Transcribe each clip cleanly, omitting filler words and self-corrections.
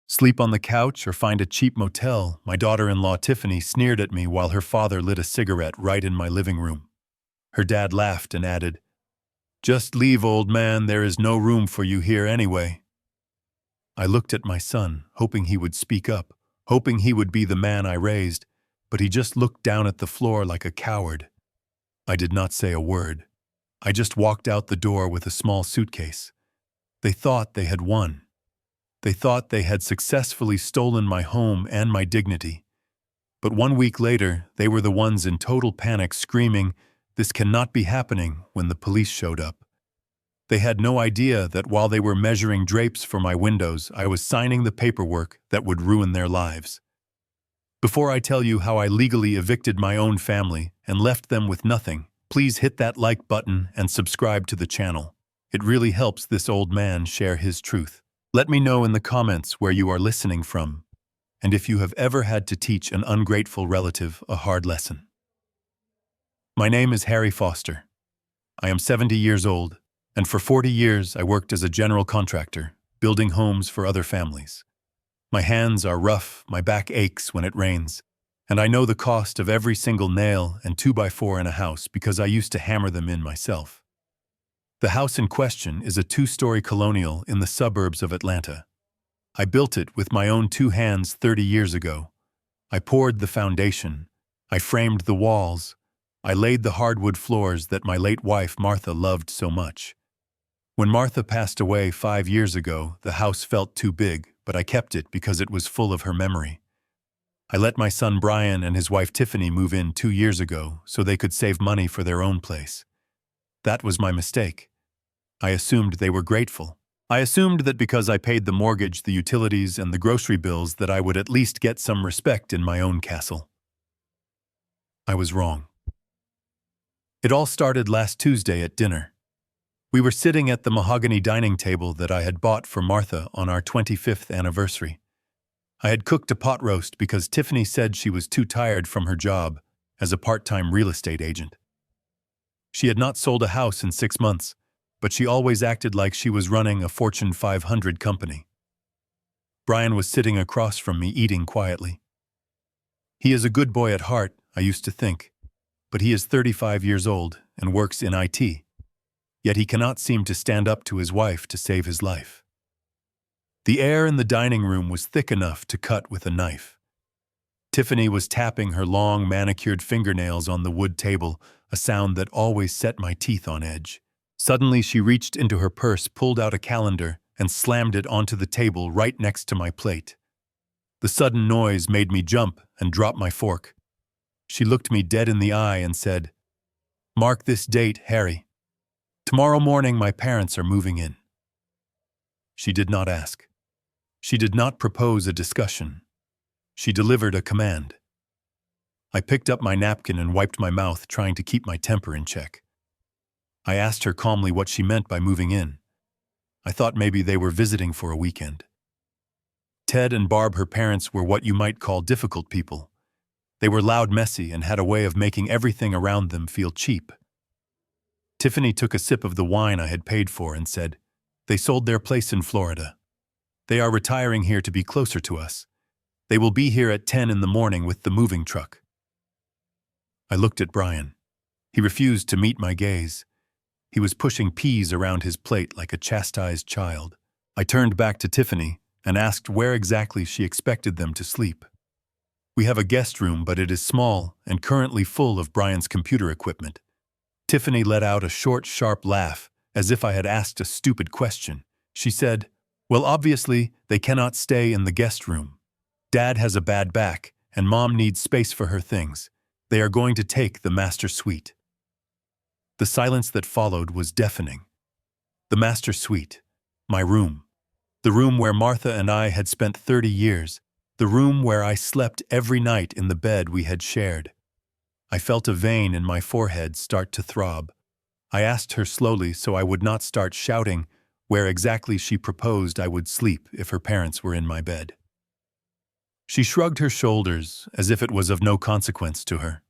Sleep on the couch or find a cheap motel, my daughter-in-law Tiffany sneered at me while her father lit a cigarette right in my living room. Her dad laughed and added, "Just leave, old man, there is no room for you here anyway." I looked at my son, hoping he would speak up, hoping he would be the man I raised, but he just looked down at the floor like a coward. I did not say a word. I just walked out the door with a small suitcase. They thought they had won. They thought they had successfully stolen my home and my dignity. But 1 week later, they were the ones in total panic screaming, "This cannot be happening," when the police showed up. They had no idea that while they were measuring drapes for my windows, I was signing the paperwork that would ruin their lives. Before I tell you how I legally evicted my own family and left them with nothing, please hit that like button and subscribe to the channel. It really helps this old man share his truth. Let me know in the comments where you are listening from, and if you have ever had to teach an ungrateful relative a hard lesson. My name is Harry Foster. I am 70 years old, and for 40 years I worked as a general contractor, building homes for other families. My hands are rough, my back aches when it rains, and I know the cost of every single nail and 2x4 in a house because I used to hammer them in myself. The house in question is a 2-story colonial in the suburbs of Atlanta. I built it with my own 2 hands 30 years ago. I poured the foundation. I framed the walls. I laid the hardwood floors that my late wife Martha loved so much. When Martha passed away 5 years ago, the house felt too big, but I kept it because it was full of her memory. I let my son Brian and his wife Tiffany move in 2 years ago so they could save money for their own place. That was my mistake. I assumed they were grateful. I assumed that because I paid the mortgage, the utilities, and the grocery bills that I would at least get some respect in my own castle. I was wrong. It all started last Tuesday at dinner. We were sitting at the mahogany dining table that I had bought for Martha on our 25th anniversary. I had cooked a pot roast because Tiffany said she was too tired from her job as a part-time real estate agent. She had not sold a house in 6 months, but she always acted like she was running a Fortune 500 company. Brian was sitting across from me eating quietly. He is a good boy at heart, I used to think, but he is 35 years old and works in IT. Yet he cannot seem to stand up to his wife to save his life. The air in the dining room was thick enough to cut with a knife. Tiffany was tapping her long, manicured fingernails on the wood table, a sound that always set my teeth on edge. Suddenly, she reached into her purse, pulled out a calendar, and slammed it onto the table right next to my plate. The sudden noise made me jump and drop my fork. She looked me dead in the eye and said, "Mark this date, Harry. Tomorrow morning, my parents are moving in." She did not ask. She did not propose a discussion. She delivered a command. I picked up my napkin and wiped my mouth, trying to keep my temper in check. I asked her calmly what she meant by moving in. I thought maybe they were visiting for a weekend. Ted and Barb, her parents, were what you might call difficult people. They were loud, messy, and had a way of making everything around them feel cheap. Tiffany took a sip of the wine I had paid for and said, "They sold their place in Florida. They are retiring here to be closer to us. They will be here at 10 in the morning with the moving truck." I looked at Brian. He refused to meet my gaze. He was pushing peas around his plate like a chastised child. I turned back to Tiffany and asked where exactly she expected them to sleep. "We have a guest room, but it is small and currently full of Brian's computer equipment." Tiffany let out a short, sharp laugh, as if I had asked a stupid question. She said, "Well, obviously, they cannot stay in the guest room. Dad has a bad back, and Mom needs space for her things. They are going to take the master suite." The silence that followed was deafening. The master suite, my room. The room where Martha and I had spent 30 years. The room where I slept every night in the bed we had shared. I felt a vein in my forehead start to throb. I asked her slowly so I would not start shouting where exactly she proposed I would sleep if her parents were in my bed. She shrugged her shoulders as if it was of no consequence to her.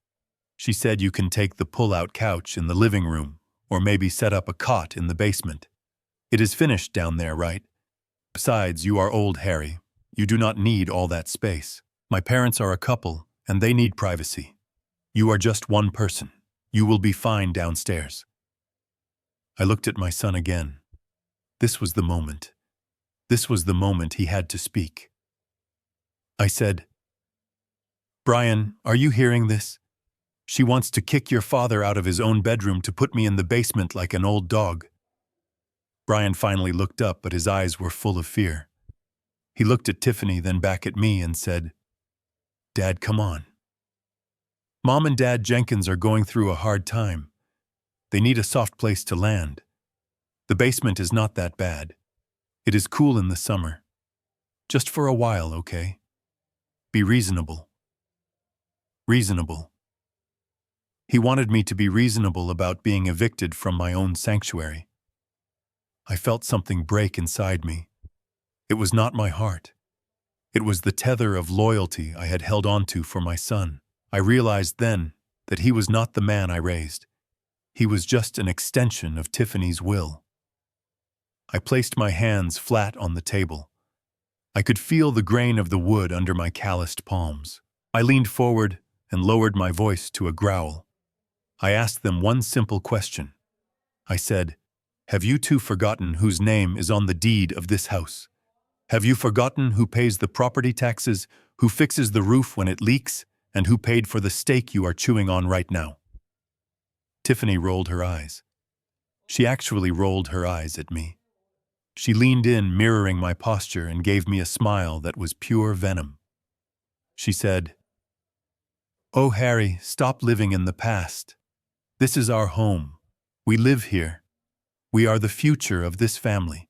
She said, "You can take the pull-out couch in the living room, or maybe set up a cot in the basement. It is finished down there, right? Besides, you are old, Harry. You do not need all that space. My parents are a couple, and they need privacy. You are just one person. You will be fine downstairs." I looked at my son again. This was the moment. This was the moment he had to speak. I said, "Brian, are you hearing this? She wants to kick your father out of his own bedroom to put me in the basement like an old dog." Brian finally looked up, but his eyes were full of fear. He looked at Tiffany, then back at me and said, "Dad, come on. Mom and Dad Jenkins are going through a hard time. They need a soft place to land. The basement is not that bad. It is cool in the summer. Just for a while, okay? Be reasonable." Reasonable. He wanted me to be reasonable about being evicted from my own sanctuary. I felt something break inside me. It was not my heart. It was the tether of loyalty I had held onto for my son. I realized then that he was not the man I raised. He was just an extension of Tiffany's will. I placed my hands flat on the table. I could feel the grain of the wood under my calloused palms. I leaned forward and lowered my voice to a growl. I asked them one simple question. I said, "Have you two forgotten whose name is on the deed of this house? Have you forgotten who pays the property taxes, who fixes the roof when it leaks, and who paid for the steak you are chewing on right now?" Tiffany rolled her eyes. She actually rolled her eyes at me. She leaned in, mirroring my posture, and gave me a smile that was pure venom. She said, "Oh, Harry, stop living in the past. This is our home. We live here. We are the future of this family.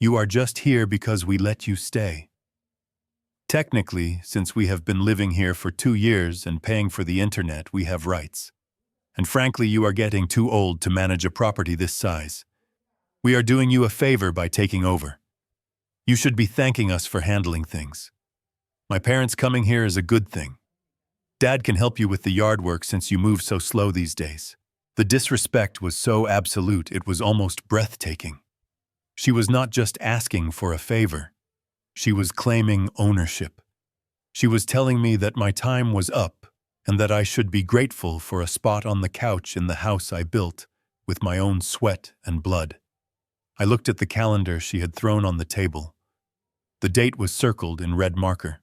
You are just here because we let you stay. Technically, since we have been living here for 2 years and paying for the internet, we have rights. And frankly, you are getting too old to manage a property this size. We are doing you a favor by taking over. You should be thanking us for handling things. My parents coming here is a good thing. Dad can help you with the yard work since you move so slow these days." The disrespect was so absolute it was almost breathtaking. She was not just asking for a favor. She was claiming ownership. She was telling me that my time was up and that I should be grateful for a spot on the couch in the house I built with my own sweat and blood. I looked at the calendar she had thrown on the table. The date was circled in red marker.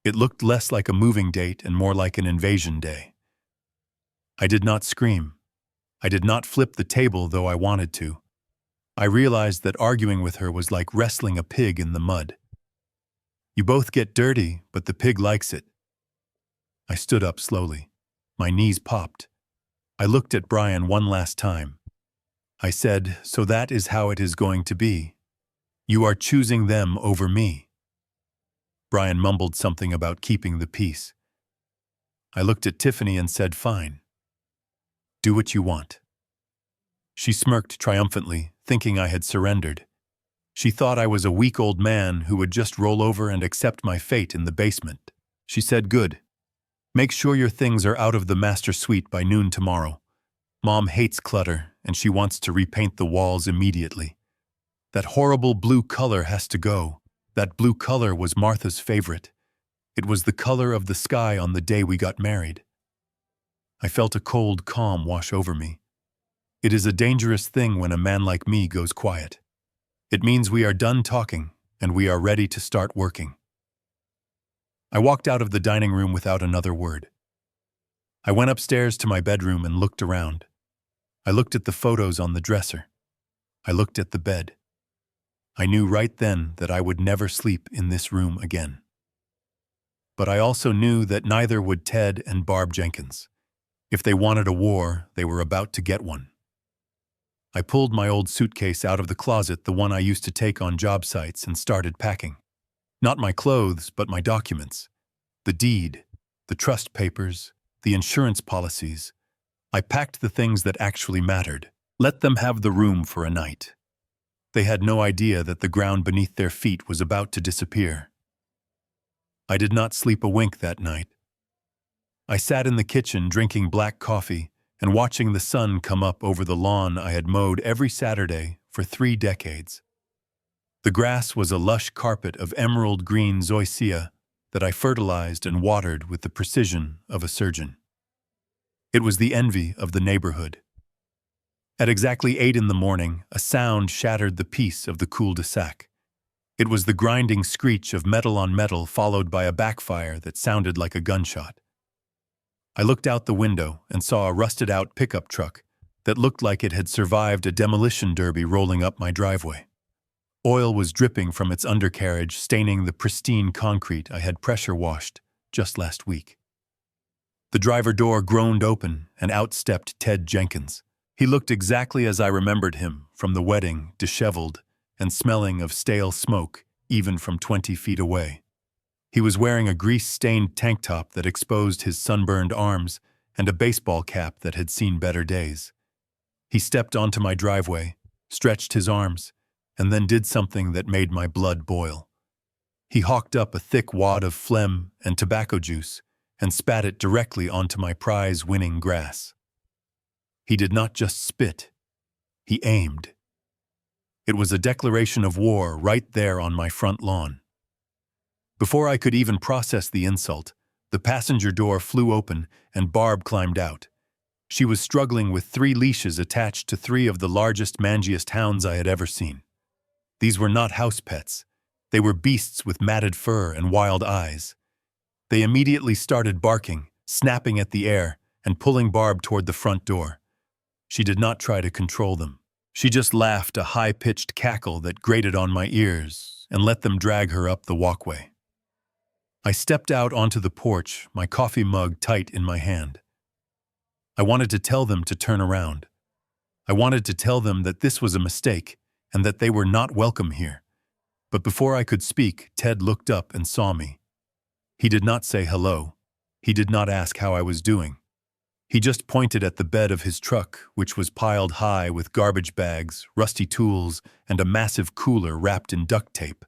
It looked less like a moving date and more like an invasion day. I did not scream. I did not flip the table, though I wanted to. I realized that arguing with her was like wrestling a pig in the mud. You both get dirty, but the pig likes it. I stood up slowly. My knees popped. I looked at Brian one last time. I said, "So that is how it is going to be. You are choosing them over me." Brian mumbled something about keeping the peace. I looked at Tiffany and said, "Fine. Do what you want." She smirked triumphantly, thinking I had surrendered. She thought I was a weak old man who would just roll over and accept my fate in the basement. She said, "Good. Make sure your things are out of the master suite by noon tomorrow. Mom hates clutter, and she wants to repaint the walls immediately. That horrible blue color has to go. That blue color was Martha's favorite. It was the color of the sky on the day we got married." I felt a cold calm wash over me. It is a dangerous thing when a man like me goes quiet. It means we are done talking, and we are ready to start working. I walked out of the dining room without another word. I went upstairs to my bedroom and looked around. I looked at the photos on the dresser. I looked at the bed. I knew right then that I would never sleep in this room again. But I also knew that neither would Ted and Barb Jenkins. If they wanted a war, they were about to get one. I pulled my old suitcase out of the closet, the one I used to take on job sites, and started packing. Not my clothes, but my documents. The deed, the trust papers, the insurance policies. I packed the things that actually mattered. Let them have the room for a night. They had no idea that the ground beneath their feet was about to disappear. I did not sleep a wink that night. I sat in the kitchen drinking black coffee and watching the sun come up over the lawn I had mowed every Saturday for 3 decades. The grass was a lush carpet of emerald green zoysia that I fertilized and watered with the precision of a surgeon. It was the envy of the neighborhood. At exactly 8 in the morning, a sound shattered the peace of the cul-de-sac. It was the grinding screech of metal on metal followed by a backfire that sounded like a gunshot. I looked out the window and saw a rusted-out pickup truck that looked like it had survived a demolition derby rolling up my driveway. Oil was dripping from its undercarriage, staining the pristine concrete I had pressure washed just last week. The driver door groaned open, and out stepped Ted Jenkins. He looked exactly as I remembered him from the wedding, disheveled and smelling of stale smoke, even from 20 feet away. He was wearing a grease-stained tank top that exposed his sunburned arms and a baseball cap that had seen better days. He stepped onto my driveway, stretched his arms, and then did something that made my blood boil. He hawked up a thick wad of phlegm and tobacco juice and spat it directly onto my prize-winning grass. He did not just spit, he aimed. It was a declaration of war right there on my front lawn. Before I could even process the insult, the passenger door flew open and Barb climbed out. She was struggling with 3 leashes attached to 3 of the largest, mangiest hounds I had ever seen. These were not house pets. They were beasts with matted fur and wild eyes. They immediately started barking, snapping at the air, and pulling Barb toward the front door. She did not try to control them. She just laughed a high-pitched cackle that grated on my ears and let them drag her up the walkway. I stepped out onto the porch, my coffee mug tight in my hand. I wanted to tell them to turn around. I wanted to tell them that this was a mistake and that they were not welcome here. But before I could speak, Ted looked up and saw me. He did not say hello. He did not ask how I was doing. He just pointed at the bed of his truck, which was piled high with garbage bags, rusty tools, and a massive cooler wrapped in duct tape.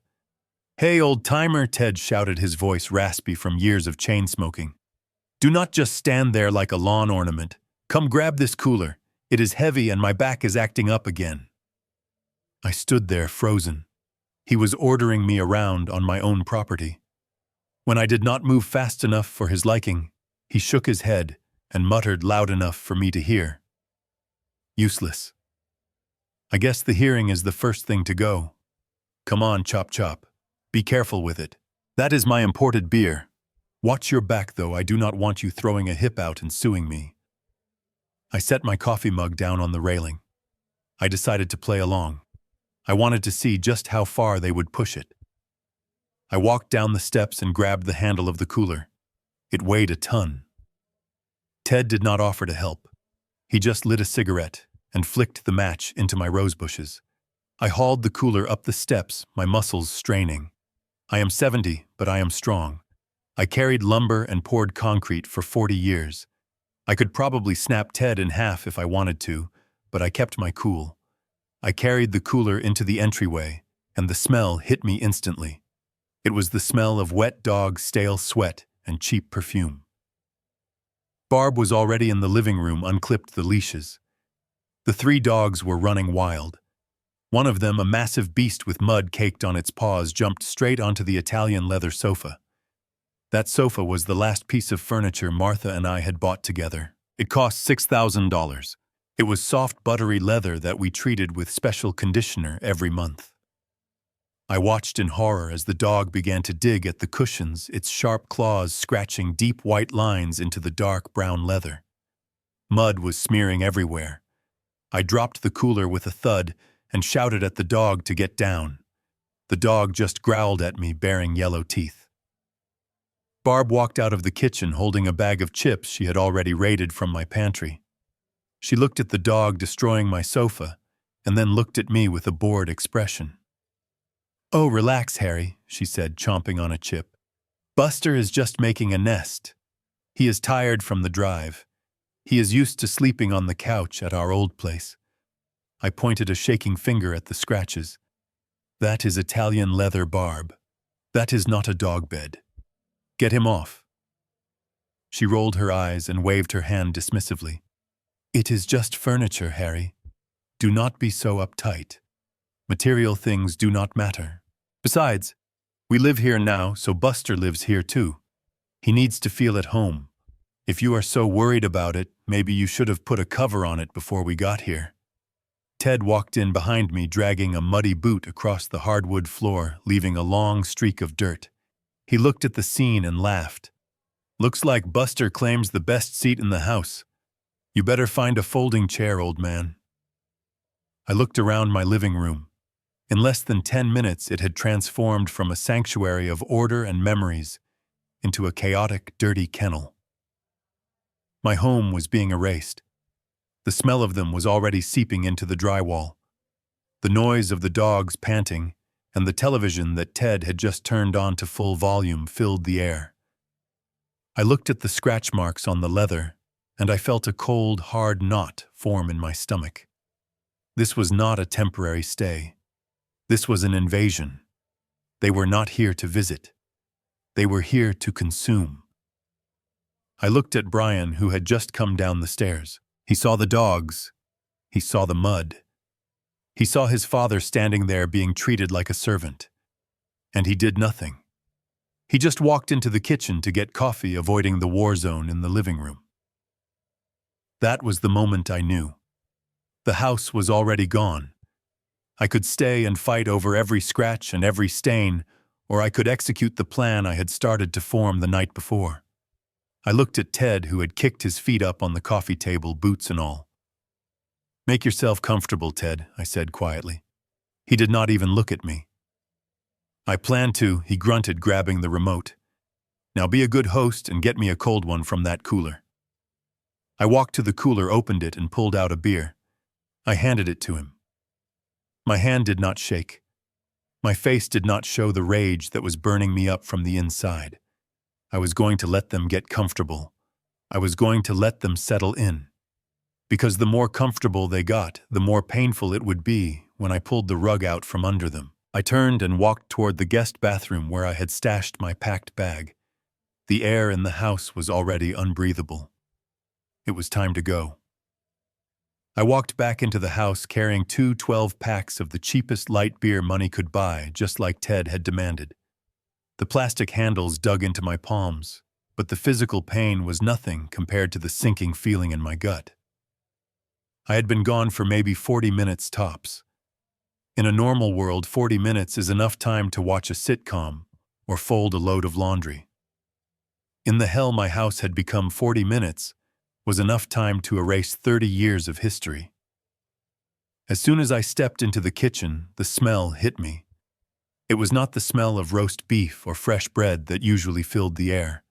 "Hey, old-timer," Ted shouted, his voice raspy from years of chain smoking. "Do not just stand there like a lawn ornament. Come grab this cooler. It is heavy and my back is acting up again." I stood there frozen. He was ordering me around on my own property. When I did not move fast enough for his liking, he shook his head and muttered loud enough for me to hear. "Useless. I guess the hearing is the first thing to go. Come on, chop chop. Be careful with it. That is my imported beer. Watch your back, though. I do not want you throwing a hip out and suing me." I set my coffee mug down on the railing. I decided to play along. I wanted to see just how far they would push it. I walked down the steps and grabbed the handle of the cooler. It weighed a ton. Ted did not offer to help. He just lit a cigarette and flicked the match into my rose bushes. I hauled the cooler up the steps, my muscles straining. I am 70, but I am strong. I carried lumber and poured concrete for 40 years. I could probably snap Ted in half if I wanted to, but I kept my cool. I carried the cooler into the entryway, and the smell hit me instantly. It was the smell of wet dog, stale sweat, and cheap perfume. Barb was already in the living room, unclipped the leashes. The 3 dogs were running wild. One of them, a massive beast with mud caked on its paws, jumped straight onto the Italian leather sofa. That sofa was the last piece of furniture Martha and I had bought together. It cost $6,000. It was soft, buttery leather that we treated with special conditioner every month. I watched in horror as the dog began to dig at the cushions, its sharp claws scratching deep white lines into the dark brown leather. Mud was smearing everywhere. I dropped the cooler with a thud and shouted at the dog to get down. The dog just growled at me, baring yellow teeth. Barb walked out of the kitchen holding a bag of chips she had already raided from my pantry. She looked at the dog destroying my sofa and then looked at me with a bored expression. "Oh, relax, Harry," she said, chomping on a chip. "Buster is just making a nest. He is tired from the drive. He is used to sleeping on the couch at our old place." I pointed a shaking finger at the scratches. "That is Italian leather, Barb. That is not a dog bed. Get him off." She rolled her eyes and waved her hand dismissively. "It is just furniture, Harry. Do not be so uptight." Material things do not matter. Besides, we live here now, so Buster lives here too. He needs to feel at home. If you are so worried about it, maybe you should have put a cover on it before we got here. Ted walked in behind me, dragging a muddy boot across the hardwood floor, leaving a long streak of dirt. He looked at the scene and laughed. Looks like Buster claims the best seat in the house. You better find a folding chair, old man. I looked around my living room. In less than 10 minutes, it had transformed from a sanctuary of order and memories into a chaotic, dirty kennel. My home was being erased. The smell of them was already seeping into the drywall. The noise of the dogs panting and the television that Ted had just turned on to full volume filled the air. I looked at the scratch marks on the leather, and I felt a cold, hard knot form in my stomach. This was not a temporary stay. This was an invasion. They were not here to visit. They were here to consume. I looked at Brian, who had just come down the stairs. He saw the dogs. He saw the mud. He saw his father standing there being treated like a servant. And he did nothing. He just walked into the kitchen to get coffee, avoiding the war zone in the living room. That was the moment I knew. The house was already gone. I could stay and fight over every scratch and every stain, or I could execute the plan I had started to form the night before. I looked at Ted, who had kicked his feet up on the coffee table, boots and all. "Make yourself comfortable, Ted," I said quietly. He did not even look at me. "I plan to," he grunted, grabbing the remote. "Now be a good host and get me a cold one from that cooler." I walked to the cooler, opened it, and pulled out a beer. I handed it to him. My hand did not shake. My face did not show the rage that was burning me up from the inside. I was going to let them get comfortable. I was going to let them settle in. Because the more comfortable they got, the more painful it would be when I pulled the rug out from under them. I turned and walked toward the guest bathroom where I had stashed my packed bag. The air in the house was already unbreathable. It was time to go. I walked back into the house carrying 2 12-packs of the cheapest light beer money could buy, just like Ted had demanded. The plastic handles dug into my palms, but the physical pain was nothing compared to the sinking feeling in my gut. I had been gone for maybe 40 minutes tops. In a normal world, 40 minutes is enough time to watch a sitcom or fold a load of laundry. In the hell my house had become, 40 minutes was enough time to erase 30 years of history. As soon as I stepped into the kitchen, the smell hit me. It was not the smell of roast beef or fresh bread that usually filled the air.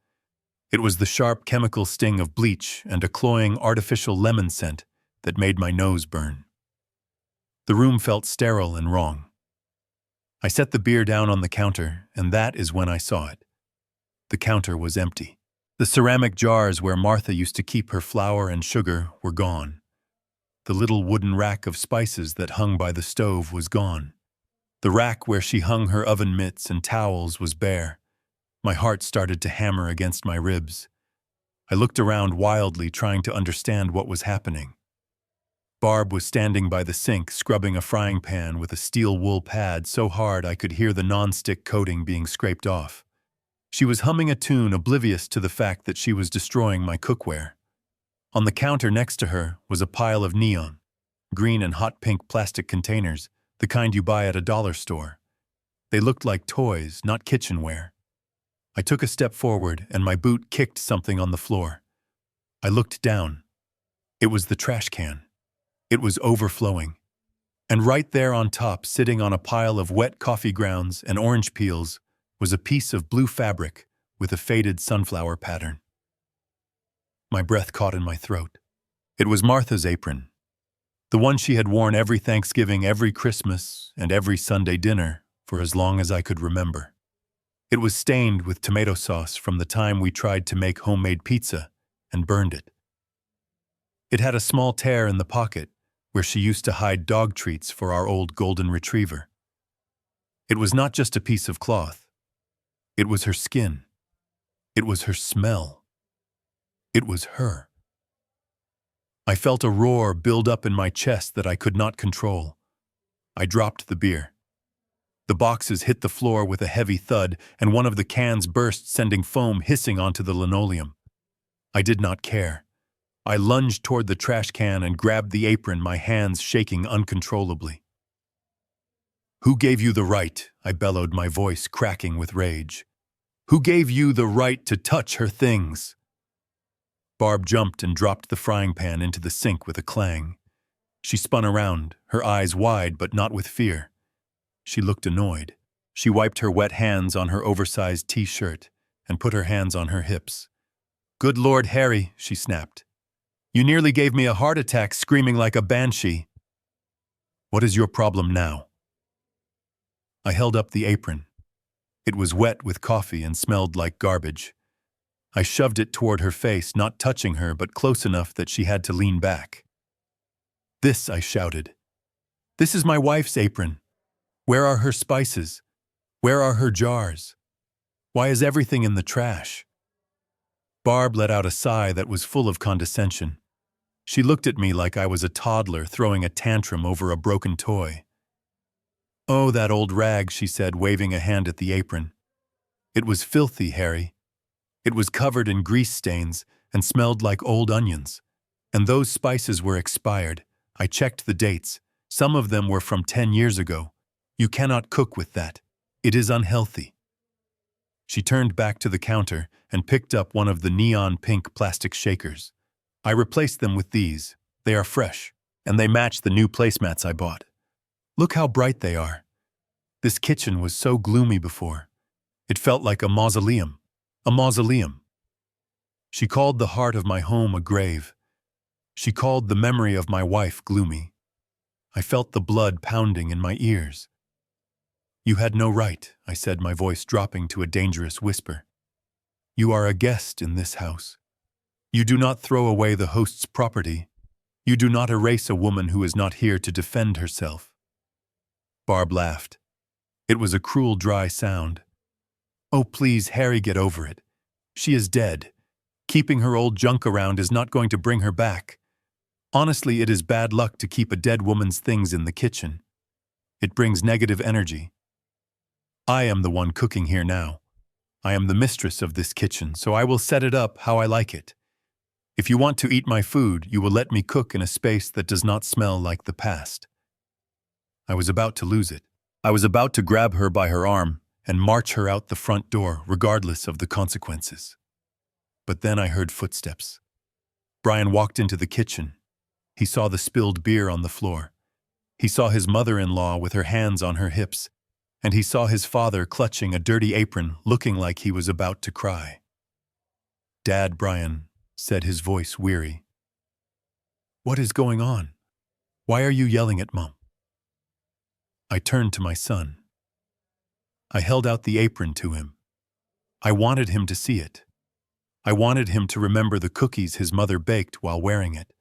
It was the sharp chemical sting of bleach and a cloying artificial lemon scent that made my nose burn. The room felt sterile and wrong. I set the beer down on the counter, and that is when I saw it. The counter was empty. The ceramic jars where Martha used to keep her flour and sugar were gone. The little wooden rack of spices that hung by the stove was gone. The rack where she hung her oven mitts and towels was bare. My heart started to hammer against my ribs. I looked around wildly, trying to understand what was happening. Barb was standing by the sink, scrubbing a frying pan with a steel wool pad so hard I could hear the non-stick coating being scraped off. She was humming a tune, oblivious to the fact that she was destroying my cookware. On the counter next to her was a pile of neon, green and hot pink plastic containers, the kind you buy at a dollar store. They looked like toys, not kitchenware. I took a step forward, and my boot kicked something on the floor. I looked down. It was the trash can. It was overflowing. And right there on top, sitting on a pile of wet coffee grounds and orange peels, was a piece of blue fabric with a faded sunflower pattern. My breath caught in my throat. It was Martha's apron. The one she had worn every Thanksgiving, every Christmas, and every Sunday dinner for as long as I could remember. It was stained with tomato sauce from the time we tried to make homemade pizza and burned it. It had a small tear in the pocket where she used to hide dog treats for our old golden retriever. It was not just a piece of cloth. It was her skin. It was her smell. It was her. I felt a roar build up in my chest that I could not control. I dropped the beer. The boxes hit the floor with a heavy thud, and one of the cans burst, sending foam hissing onto the linoleum. I did not care. I lunged toward the trash can and grabbed the apron, my hands shaking uncontrollably. "Who gave you the right?" I bellowed, my voice cracking with rage. "Who gave you the right to touch her things?" Barb jumped and dropped the frying pan into the sink with a clang. She spun around, her eyes wide but not with fear. She looked annoyed. She wiped her wet hands on her oversized t-shirt and put her hands on her hips. "Good Lord, Harry," she snapped. "You nearly gave me a heart attack screaming like a banshee. What is your problem now?" I held up the apron. It was wet with coffee and smelled like garbage. I shoved it toward her face, not touching her, but close enough that she had to lean back. "This," I shouted. "This is my wife's apron. Where are her spices? Where are her jars? Why is everything in the trash?" Barb let out a sigh that was full of condescension. She looked at me like I was a toddler throwing a tantrum over a broken toy. "Oh, that old rag," she said, waving a hand at the apron. "It was filthy, Harry. It was covered in grease stains and smelled like old onions. And those spices were expired. I checked the dates. Some of them were from 10 years ago. You cannot cook with that. It is unhealthy." She turned back to the counter and picked up one of the neon pink plastic shakers. "I replaced them with these. They are fresh, and they match the new placemats I bought. Look how bright they are. This kitchen was so gloomy before. It felt like a mausoleum. A mausoleum." She called the heart of my home a grave. She called the memory of my wife gloomy. I felt the blood pounding in my ears. "You had no right," I said, my voice dropping to a dangerous whisper. "You are a guest in this house. You do not throw away the host's property. You do not erase a woman who is not here to defend herself." Barb laughed. It was a cruel, dry sound. "Oh, please, Harry, get over it. She is dead. Keeping her old junk around is not going to bring her back. Honestly, it is bad luck to keep a dead woman's things in the kitchen. It brings negative energy. I am the one cooking here now. I am the mistress of this kitchen, so I will set it up how I like it. If you want to eat my food, you will let me cook in a space that does not smell like the past." I was about to lose it. I was about to grab her by her arm and march her out the front door, regardless of the consequences. But then I heard footsteps. Brian walked into the kitchen. He saw the spilled beer on the floor. He saw his mother-in-law with her hands on her hips, and he saw his father clutching a dirty apron, looking like he was about to cry. "Dad," Brian said, his voice weary. "What is going on? Why are you yelling at Mom?" I turned to my son. I held out the apron to him. I wanted him to see it. I wanted him to remember the cookies his mother baked while wearing it.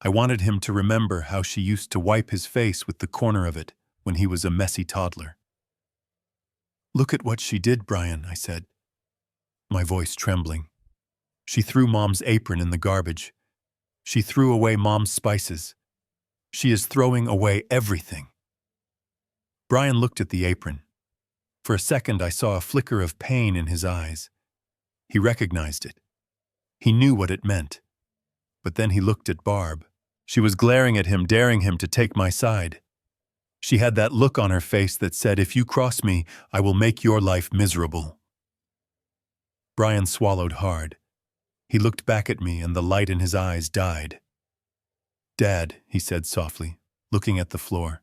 I wanted him to remember how she used to wipe his face with the corner of it when he was a messy toddler. "Look at what she did, Brian," I said, my voice trembling. "She threw Mom's apron in the garbage. She threw away Mom's spices. She is throwing away everything." Brian looked at the apron. For a second, I saw a flicker of pain in his eyes. He recognized it. He knew what it meant. But then he looked at Barb. She was glaring at him, daring him to take my side. She had that look on her face that said, "If you cross me, I will make your life miserable." Brian swallowed hard. He looked back at me, and the light in his eyes died. "Dad," he said softly, looking at the floor.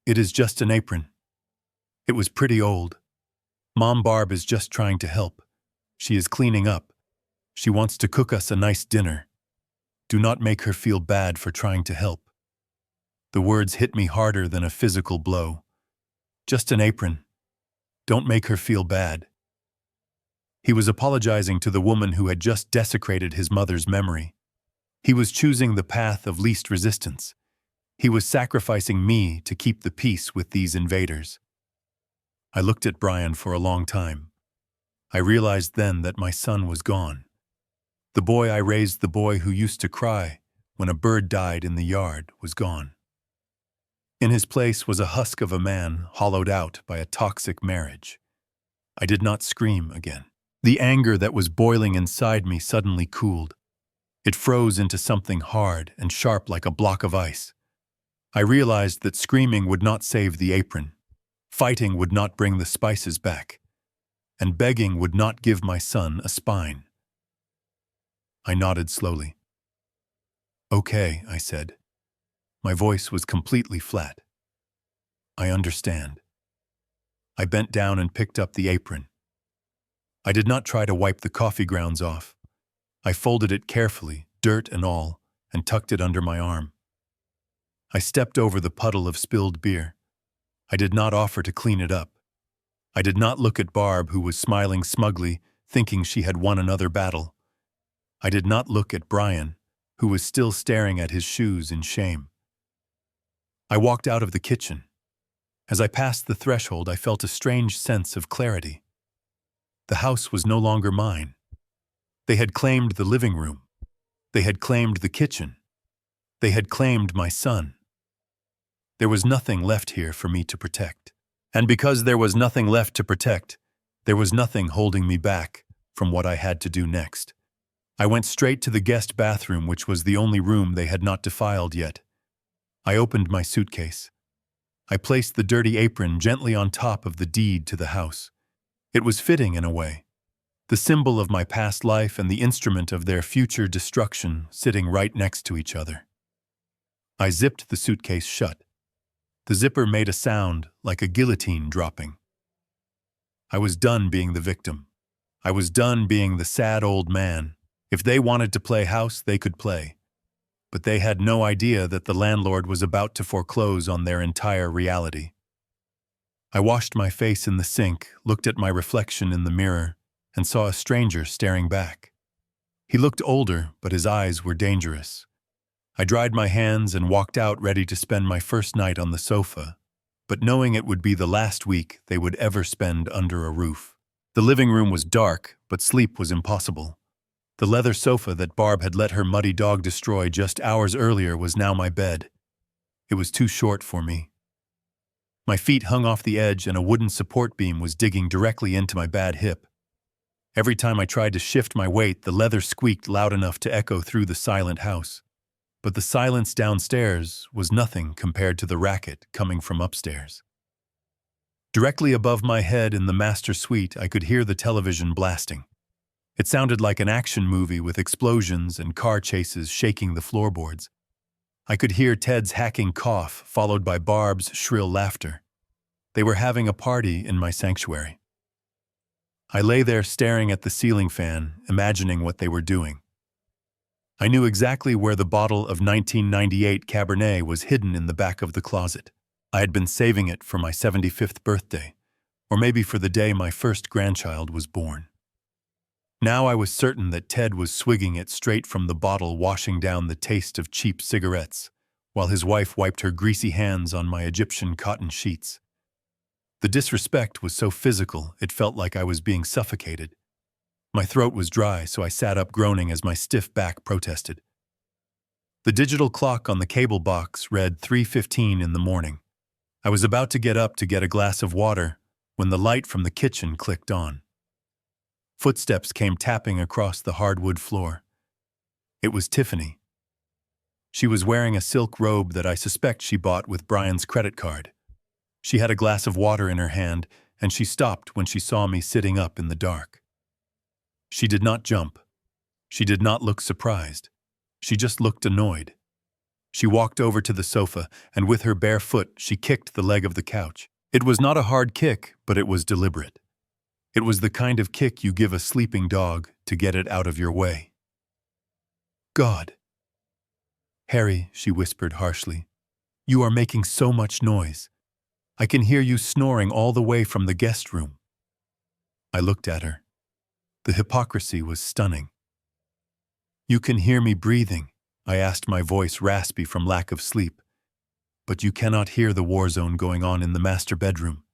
"It is just an apron. It was pretty old. Mom Barb is just trying to help. She is cleaning up. She wants to cook us a nice dinner. Do not make her feel bad for trying to help." The words hit me harder than a physical blow. Just an apron. Don't make her feel bad. He was apologizing to the woman who had just desecrated his mother's memory. He was choosing the path of least resistance. He was sacrificing me to keep the peace with these invaders. I looked at Brian for a long time. I realized then that my son was gone. The boy I raised, the boy who used to cry when a bird died in the yard, was gone. In his place was a husk of a man hollowed out by a toxic marriage. I did not scream again. The anger that was boiling inside me suddenly cooled. It froze into something hard and sharp like a block of ice. I realized that screaming would not save the apron, fighting would not bring the spices back, and begging would not give my son a spine. I nodded slowly. "Okay," I said. My voice was completely flat. "I understand." I bent down and picked up the apron. I did not try to wipe the coffee grounds off. I folded it carefully, dirt and all, and tucked it under my arm. I stepped over the puddle of spilled beer. I did not offer to clean it up. I did not look at Barb, who was smiling smugly, thinking she had won another battle. I did not look at Brian, who was still staring at his shoes in shame. I walked out of the kitchen. As I passed the threshold, I felt a strange sense of clarity. The house was no longer mine. They had claimed the living room. They had claimed the kitchen. They had claimed my son. There was nothing left here for me to protect. And because there was nothing left to protect, there was nothing holding me back from what I had to do next. I went straight to the guest bathroom, which was the only room they had not defiled yet. I opened my suitcase. I placed the dirty apron gently on top of the deed to the house. It was fitting in a way. The symbol of my past life and the instrument of their future destruction sitting right next to each other. I zipped the suitcase shut. The zipper made a sound like a guillotine dropping. I was done being the victim. I was done being the sad old man. If they wanted to play house, they could play. But they had no idea that the landlord was about to foreclose on their entire reality. I washed my face in the sink, looked at my reflection in the mirror, and saw a stranger staring back. He looked older, but his eyes were dangerous. I dried my hands and walked out, ready to spend my first night on the sofa, but knowing it would be the last week they would ever spend under a roof. The living room was dark, but sleep was impossible. The leather sofa that Barb had let her muddy dog destroy just hours earlier was now my bed. It was too short for me. My feet hung off the edge and a wooden support beam was digging directly into my bad hip. Every time I tried to shift my weight, the leather squeaked loud enough to echo through the silent house. But the silence downstairs was nothing compared to the racket coming from upstairs. Directly above my head in the master suite, I could hear the television blasting. It sounded like an action movie with explosions and car chases shaking the floorboards. I could hear Ted's hacking cough, followed by Barb's shrill laughter. They were having a party in my sanctuary. I lay there staring at the ceiling fan, imagining what they were doing. I knew exactly where the bottle of 1998 Cabernet was hidden in the back of the closet. I had been saving it for my 75th birthday, or maybe for the day my first grandchild was born. Now I was certain that Ted was swigging it straight from the bottle, washing down the taste of cheap cigarettes, while his wife wiped her greasy hands on my Egyptian cotton sheets. The disrespect was so physical, it felt like I was being suffocated. My throat was dry, so I sat up groaning as my stiff back protested. The digital clock on the cable box read 3:15 in the morning. I was about to get up to get a glass of water when the light from the kitchen clicked on. Footsteps came tapping across the hardwood floor. It was Tiffany. She was wearing a silk robe that I suspect she bought with Brian's credit card. She had a glass of water in her hand, and she stopped when she saw me sitting up in the dark. She did not jump. She did not look surprised. She just looked annoyed. She walked over to the sofa, and with her bare foot, she kicked the leg of the couch. It was not a hard kick, but it was deliberate. It was the kind of kick you give a sleeping dog to get it out of your way. "God." "Harry," she whispered harshly, "you are making so much noise. I can hear you snoring all the way from the guest room." I looked at her. The hypocrisy was stunning. "You can hear me breathing," I asked, my voice raspy from lack of sleep. "But you cannot hear the war zone going on in the master bedroom.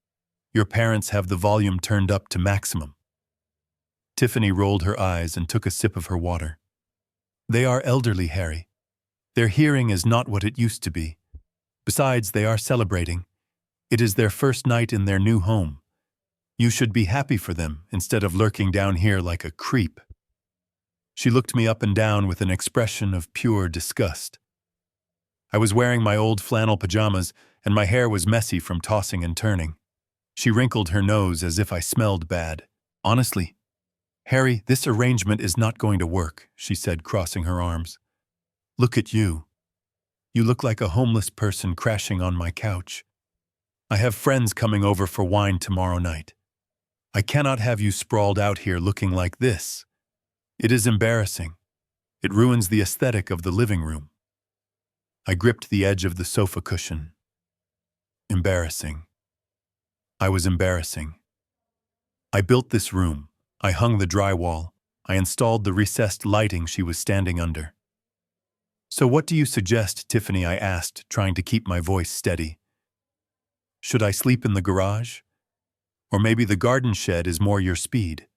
Your parents have the volume turned up to maximum." Tiffany rolled her eyes and took a sip of her water. "They are elderly, Harry. Their hearing is not what it used to be. Besides, they are celebrating. It is their first night in their new home. You should be happy for them instead of lurking down here like a creep." She looked me up and down with an expression of pure disgust. I was wearing my old flannel pajamas, and my hair was messy from tossing and turning. She wrinkled her nose as if I smelled bad. "Honestly, Harry, this arrangement is not going to work," she said, crossing her arms. "Look at you. You look like a homeless person crashing on my couch. I have friends coming over for wine tomorrow night. I cannot have you sprawled out here looking like this. It is embarrassing. It ruins the aesthetic of the living room." I gripped the edge of the sofa cushion. Embarrassing. I was embarrassing. I built this room. I hung the drywall. I installed the recessed lighting she was standing under. "So what do you suggest, Tiffany?" I asked, trying to keep my voice steady. "Should I sleep in the garage? Or maybe the garden shed is more your speed?"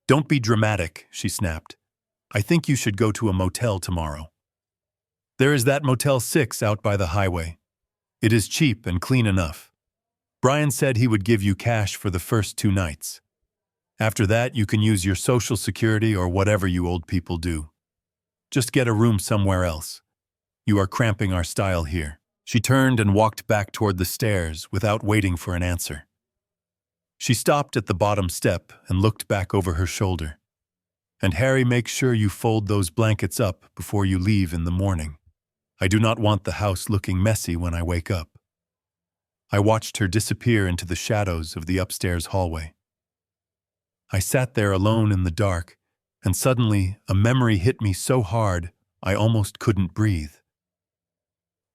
"Don't be dramatic," she snapped. "I think you should go to a motel tomorrow. There is that Motel 6 out by the highway. It is cheap and clean enough. Brian said he would give you cash for the first 2 nights. After that, you can use your Social Security or whatever you old people do. Just get a room somewhere else. You are cramping our style here." She turned and walked back toward the stairs without waiting for an answer. She stopped at the bottom step and looked back over her shoulder. "And Harry, make sure you fold those blankets up before you leave in the morning. I do not want the house looking messy when I wake up." I watched her disappear into the shadows of the upstairs hallway. I sat there alone in the dark, and suddenly a memory hit me so hard I almost couldn't breathe.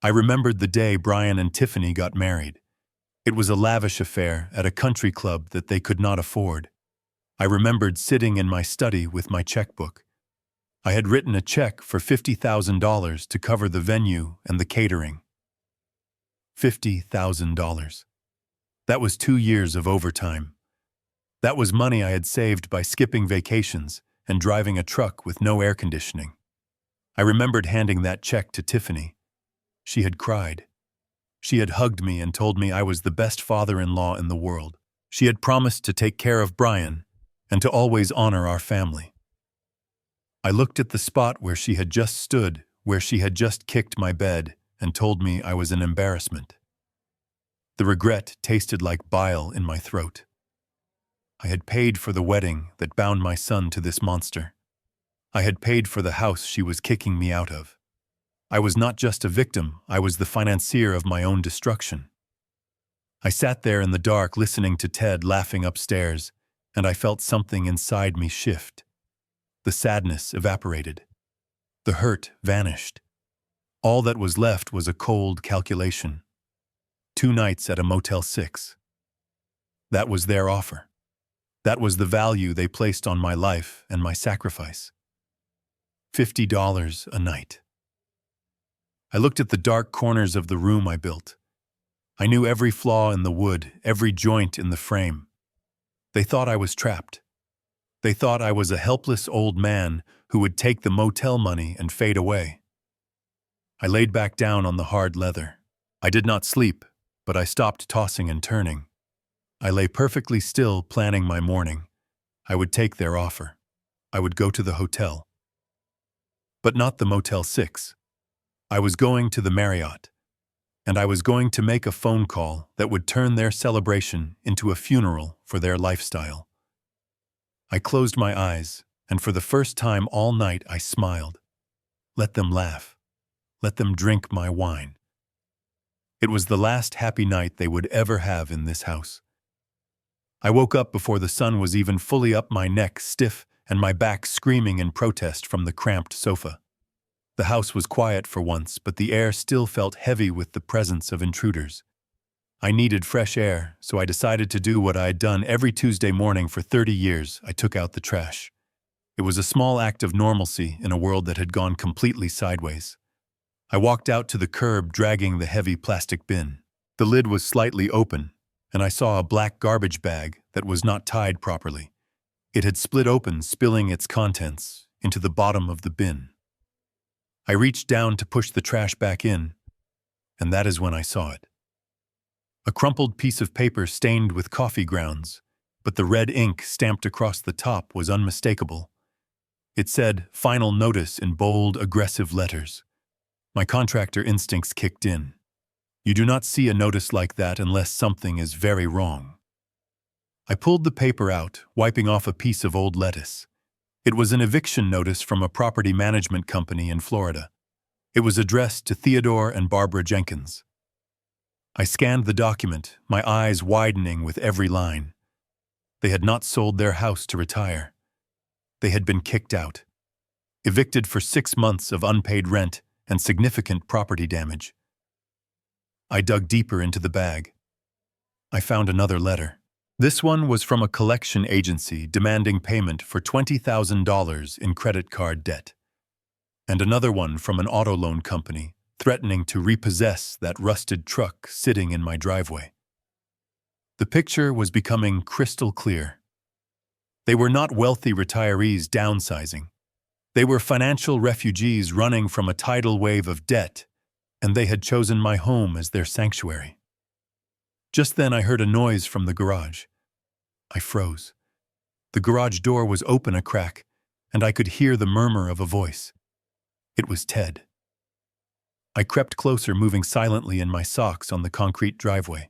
I remembered the day Brian and Tiffany got married. It was a lavish affair at a country club that they could not afford. I remembered sitting in my study with my checkbook. I had written a check for $50,000 to cover the venue and the catering. $50,000. That was 2 years of overtime. That was money I had saved by skipping vacations and driving a truck with no air conditioning. I remembered handing that check to Tiffany. She had cried. She had hugged me and told me I was the best father-in-law in the world. She had promised to take care of Brian and to always honor our family. I looked at the spot where she had just stood, where she had just kicked my bed and told me I was an embarrassment. The regret tasted like bile in my throat. I had paid for the wedding that bound my son to this monster. I had paid for the house she was kicking me out of. I was not just a victim, I was the financier of my own destruction. I sat there in the dark listening to Ted laughing upstairs, and I felt something inside me shift. The sadness evaporated. The hurt vanished. All that was left was a cold calculation. 2 nights at a Motel 6. That was their offer. That was the value they placed on my life and my sacrifice. $50 a night. I looked at the dark corners of the room I built. I knew every flaw in the wood, every joint in the frame. They thought I was trapped. They thought I was a helpless old man who would take the motel money and fade away. I laid back down on the hard leather. I did not sleep, but I stopped tossing and turning. I lay perfectly still, planning my morning. I would take their offer. I would go to the hotel. But not the Motel 6. I was going to the Marriott, and I was going to make a phone call that would turn their celebration into a funeral for their lifestyle. I closed my eyes, and for the first time all night I smiled. Let them laugh. Let them drink my wine. It was the last happy night they would ever have in this house. I woke up before the sun was even fully up, my neck stiff and my back screaming in protest from the cramped sofa. The house was quiet for once, but the air still felt heavy with the presence of intruders. I needed fresh air, so I decided to do what I had done every Tuesday morning for 30 years. I took out the trash. It was a small act of normalcy in a world that had gone completely sideways. I walked out to the curb, dragging the heavy plastic bin. The lid was slightly open, and I saw a black garbage bag that was not tied properly. It had split open, spilling its contents into the bottom of the bin. I reached down to push the trash back in, and that is when I saw it. A crumpled piece of paper stained with coffee grounds, but the red ink stamped across the top was unmistakable. It said, "Final notice" in bold, aggressive letters. My contractor instincts kicked in. You do not see a notice like that unless something is very wrong. I pulled the paper out, wiping off a piece of old lettuce. It was an eviction notice from a property management company in Florida. It was addressed to Theodore and Barbara Jenkins. I scanned the document, my eyes widening with every line. They had not sold their house to retire. They had been kicked out, evicted for 6 months of unpaid rent and significant property damage. I dug deeper into the bag. I found another letter. This one was from a collection agency demanding payment for $20,000 in credit card debt, and another one from an auto loan company threatening to repossess that rusted truck sitting in my driveway. The picture was becoming crystal clear. They were not wealthy retirees downsizing. They were financial refugees running from a tidal wave of debt, and they had chosen my home as their sanctuary. Just then I heard a noise from the garage. I froze. The garage door was open a crack, and I could hear the murmur of a voice. It was Ted. I crept closer, moving silently in my socks on the concrete driveway.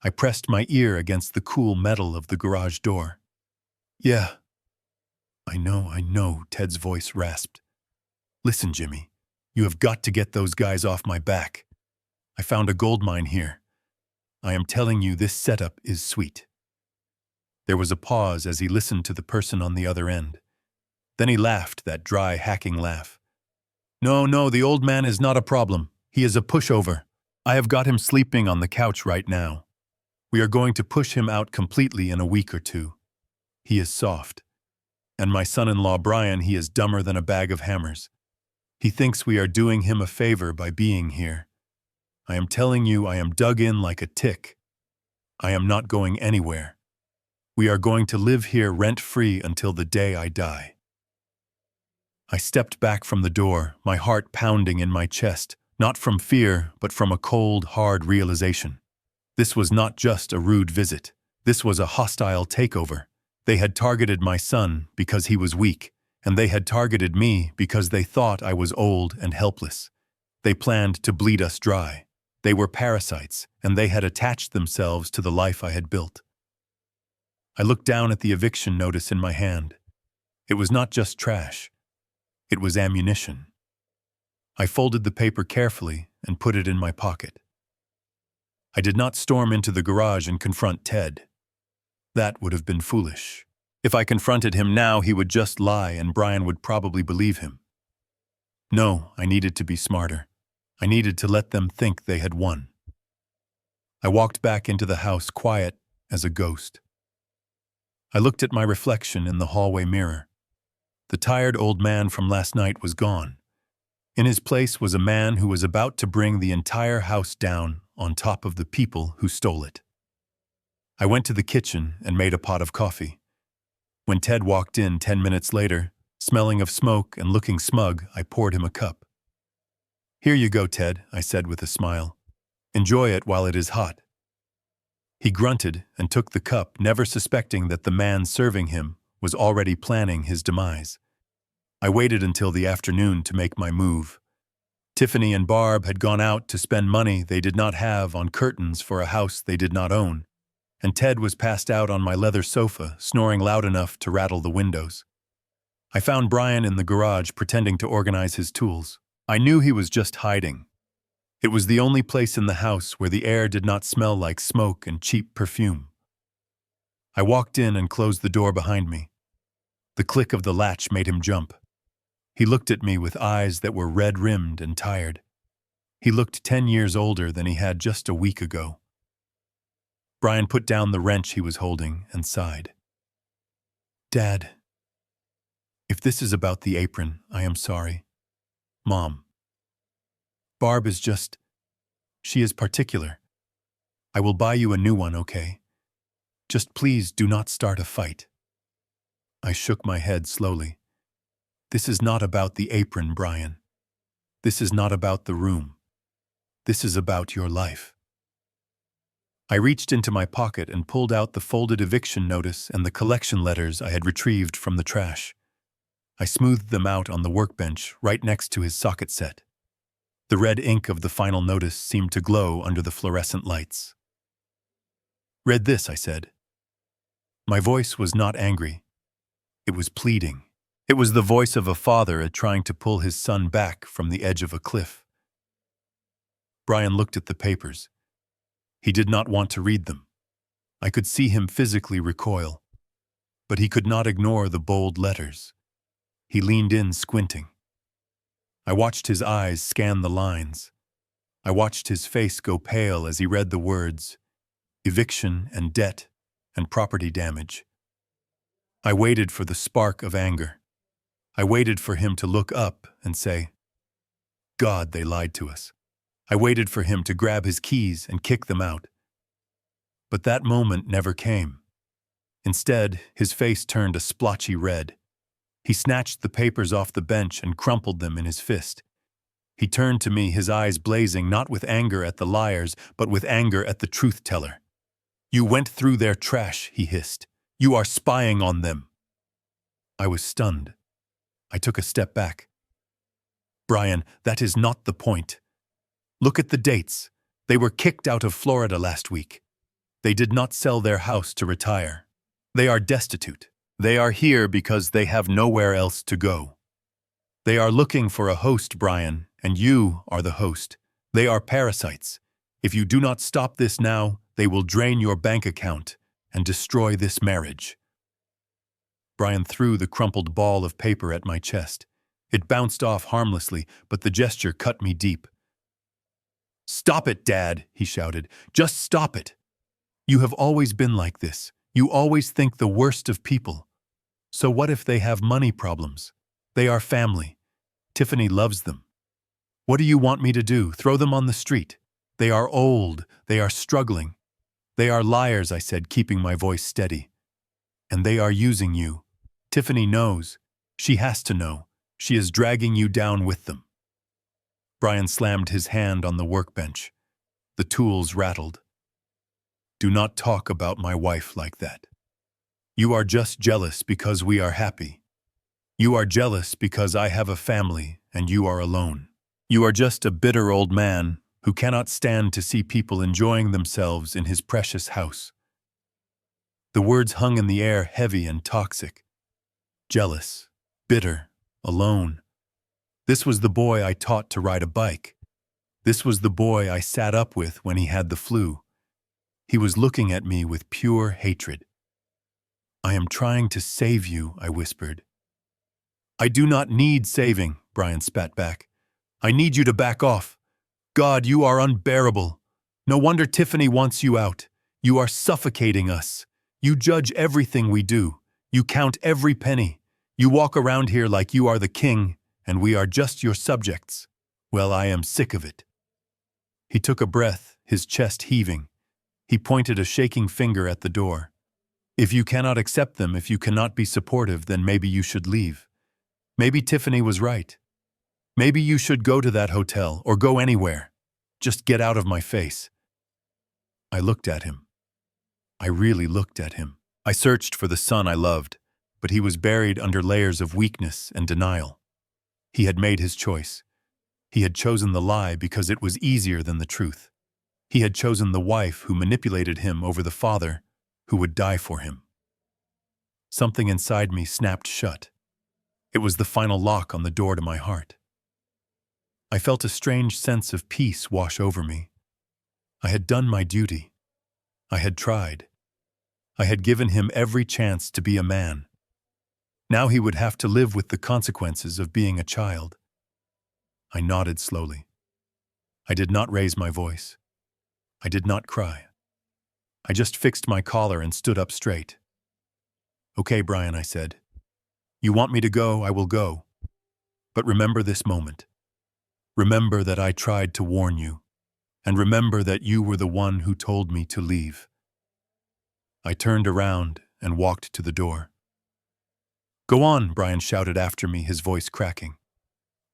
I pressed my ear against the cool metal of the garage door. "Yeah." I know," Ted's voice rasped. "Listen, Jimmy, you have got to get those guys off my back. I found a gold mine here. I am telling you, this setup is sweet." There was a pause as he listened to the person on the other end. Then he laughed, that dry, hacking laugh. No, the old man is not a problem. He is a pushover. I have got him sleeping on the couch right now. We are going to push him out completely in a week or two. He is soft. And my son-in-law Brian, he is dumber than a bag of hammers. He thinks we are doing him a favor by being here. I am telling you, I am dug in like a tick. I am not going anywhere. We are going to live here rent-free until the day I die. I stepped back from the door, my heart pounding in my chest, not from fear, but from a cold, hard realization. This was not just a rude visit. This was a hostile takeover. They had targeted my son because he was weak, and they had targeted me because they thought I was old and helpless. They planned to bleed us dry. They were parasites, and they had attached themselves to the life I had built. I looked down at the eviction notice in my hand. It was not just trash. It was ammunition. I folded the paper carefully and put it in my pocket. I did not storm into the garage and confront Ted. That would have been foolish. If I confronted him now, he would just lie and Brian would probably believe him. No, I needed to be smarter. I needed to let them think they had won. I walked back into the house, quiet as a ghost. I looked at my reflection in the hallway mirror. The tired old man from last night was gone. In his place was a man who was about to bring the entire house down on top of the people who stole it. I went to the kitchen and made a pot of coffee. When Ted walked in 10 minutes later, smelling of smoke and looking smug, I poured him a cup. "Here you go, Ted," I said with a smile. "Enjoy it while it is hot." He grunted and took the cup, never suspecting that the man serving him was already planning his demise. I waited until the afternoon to make my move. Tiffany and Barb had gone out to spend money they did not have on curtains for a house they did not own, and Ted was passed out on my leather sofa, snoring loud enough to rattle the windows. I found Brian in the garage pretending to organize his tools. I knew he was just hiding. It was the only place in the house where the air did not smell like smoke and cheap perfume. I walked in and closed the door behind me. The click of the latch made him jump. He looked at me with eyes that were red-rimmed and tired. He looked 10 years older than he had just a week ago. Brian put down the wrench he was holding and sighed. "Dad, if this is about the apron, I am sorry. Mom. Barb is just... she is particular. I will buy you a new one, okay? Just please do not start a fight." I shook my head slowly. "This is not about the apron, Brian. This is not about the room. This is about your life. I reached into my pocket and pulled out the folded eviction notice and the collection letters I had retrieved from the trash. I smoothed them out on the workbench right next to his socket set. The red ink of the final notice seemed to glow under the fluorescent lights. "Read this," I said. My voice was not angry. It was pleading. It was the voice of a father trying to pull his son back from the edge of a cliff. Brian looked at the papers. He did not want to read them. I could see him physically recoil. But he could not ignore the bold letters. He leaned in, squinting. I watched his eyes scan the lines. I watched his face go pale as he read the words, eviction and debt and property damage. I waited for the spark of anger. I waited for him to look up and say, "God, they lied to us." I waited for him to grab his keys and kick them out. But that moment never came. Instead, his face turned a splotchy red. He snatched the papers off the bench and crumpled them in his fist. He turned to me, his eyes blazing, not with anger at the liars, but with anger at the truth-teller. "You went through their trash," he hissed. "You are spying on them." I was stunned. I took a step back. "Brian, that is not the point. Look at the dates. They were kicked out of Florida last week. They did not sell their house to retire. They are destitute. They are here because they have nowhere else to go. They are looking for a host, Brian, and you are the host. They are parasites. If you do not stop this now, they will drain your bank account and destroy this marriage." Brian threw the crumpled ball of paper at my chest. It bounced off harmlessly, but the gesture cut me deep. "Stop it, Dad," he shouted. "Just stop it. You have always been like this. You always think the worst of people. So what if they have money problems? They are family. Tiffany loves them. What do you want me to do? Throw them on the street? They are old. They are struggling. They are liars," I said, keeping my voice steady. "And they are using you. Tiffany knows. She has to know. She is dragging you down with them." Brian slammed his hand on the workbench. The tools rattled. "Do not talk about my wife like that. You are just jealous because we are happy. You are jealous because I have a family and you are alone. You are just a bitter old man who cannot stand to see people enjoying themselves in his precious house." The words hung in the air, heavy and toxic. Jealous, bitter, alone. This was the boy I taught to ride a bike. This was the boy I sat up with when he had the flu. He was looking at me with pure hatred. "I am trying to save you," I whispered. "I do not need saving," Brian spat back. "I need you to back off. God, you are unbearable. No wonder Tiffany wants you out. You are suffocating us. You judge everything we do. You count every penny. You walk around here like you are the king, and we are just your subjects. Well, I am sick of it." He took a breath, his chest heaving. He pointed a shaking finger at the door. "If you cannot accept them, if you cannot be supportive, then maybe you should leave. Maybe Tiffany was right. Maybe you should go to that hotel or go anywhere. Just get out of my face." I looked at him. I really looked at him. I searched for the son I loved, but he was buried under layers of weakness and denial. He had made his choice. He had chosen the lie because it was easier than the truth. He had chosen the wife who manipulated him over the father who would die for him. Something inside me snapped shut. It was the final lock on the door to my heart. I felt a strange sense of peace wash over me. I had done my duty. I had tried. I had given him every chance to be a man. Now he would have to live with the consequences of being a child. I nodded slowly. I did not raise my voice. I did not cry. I just fixed my collar and stood up straight. "Okay, Brian," I said. "You want me to go, I will go. But remember this moment. Remember that I tried to warn you. And remember that you were the one who told me to leave." I turned around and walked to the door. "Go on," Brian shouted after me, his voice cracking.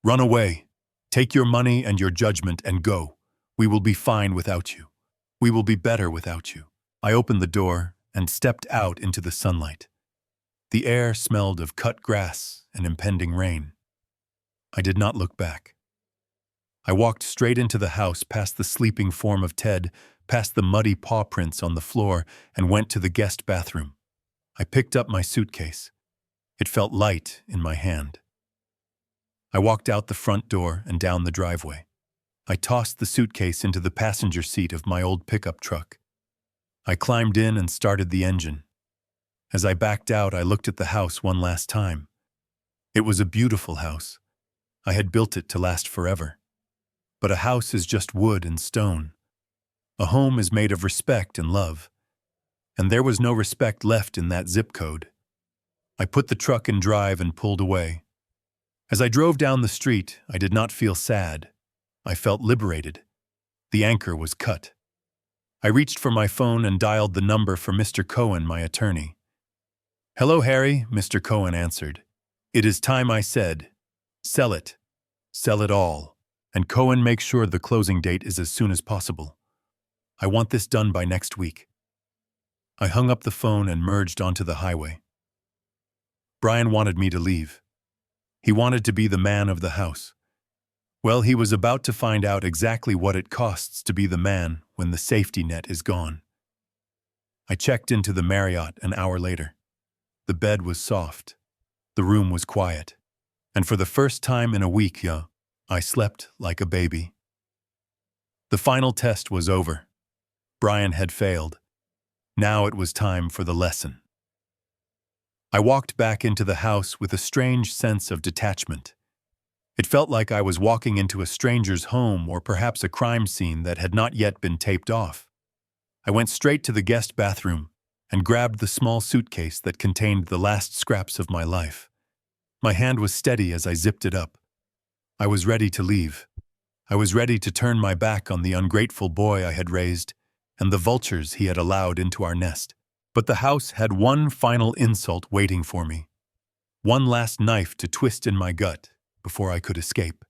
"Run away. Take your money and your judgment and go. We will be fine without you. We will be better without you. I opened the door and stepped out into the sunlight. The air smelled of cut grass and impending rain. I did not look back. I walked straight into the house, past the sleeping form of Ted, past the muddy paw prints on the floor, and went to the guest bathroom. I picked up my suitcase. It felt light in my hand. I walked out the front door and down the driveway. I tossed the suitcase into the passenger seat of my old pickup truck. I climbed in and started the engine. As I backed out, I looked at the house one last time. It was a beautiful house. I had built it to last forever. But a house is just wood and stone. A home is made of respect and love. And there was no respect left in that zip code. I put the truck in drive and pulled away. As I drove down the street, I did not feel sad. I felt liberated. The anchor was cut. I reached for my phone and dialed the number for Mr. Cohen, my attorney. "Hello, Harry," Mr. Cohen answered. "It is time I said. Sell it. Sell it all. And Cohen, make sure the closing date is as soon as possible. I want this done by next week." I hung up the phone and merged onto the highway. Brian wanted me to leave. He wanted to be the man of the house. Well, he was about to find out exactly what it costs to be the man when the safety net is gone. I checked into the Marriott an hour later. The bed was soft. The room was quiet. And for the first time in a week, I slept like a baby. The final test was over. Brian had failed. Now it was time for the lesson. I walked back into the house with a strange sense of detachment. It felt like I was walking into a stranger's home or perhaps a crime scene that had not yet been taped off. I went straight to the guest bathroom and grabbed the small suitcase that contained the last scraps of my life. My hand was steady as I zipped it up. I was ready to leave. I was ready to turn my back on the ungrateful boy I had raised and the vultures he had allowed into our nest. But the house had one final insult waiting for me. One last knife to twist in my gut before I could escape.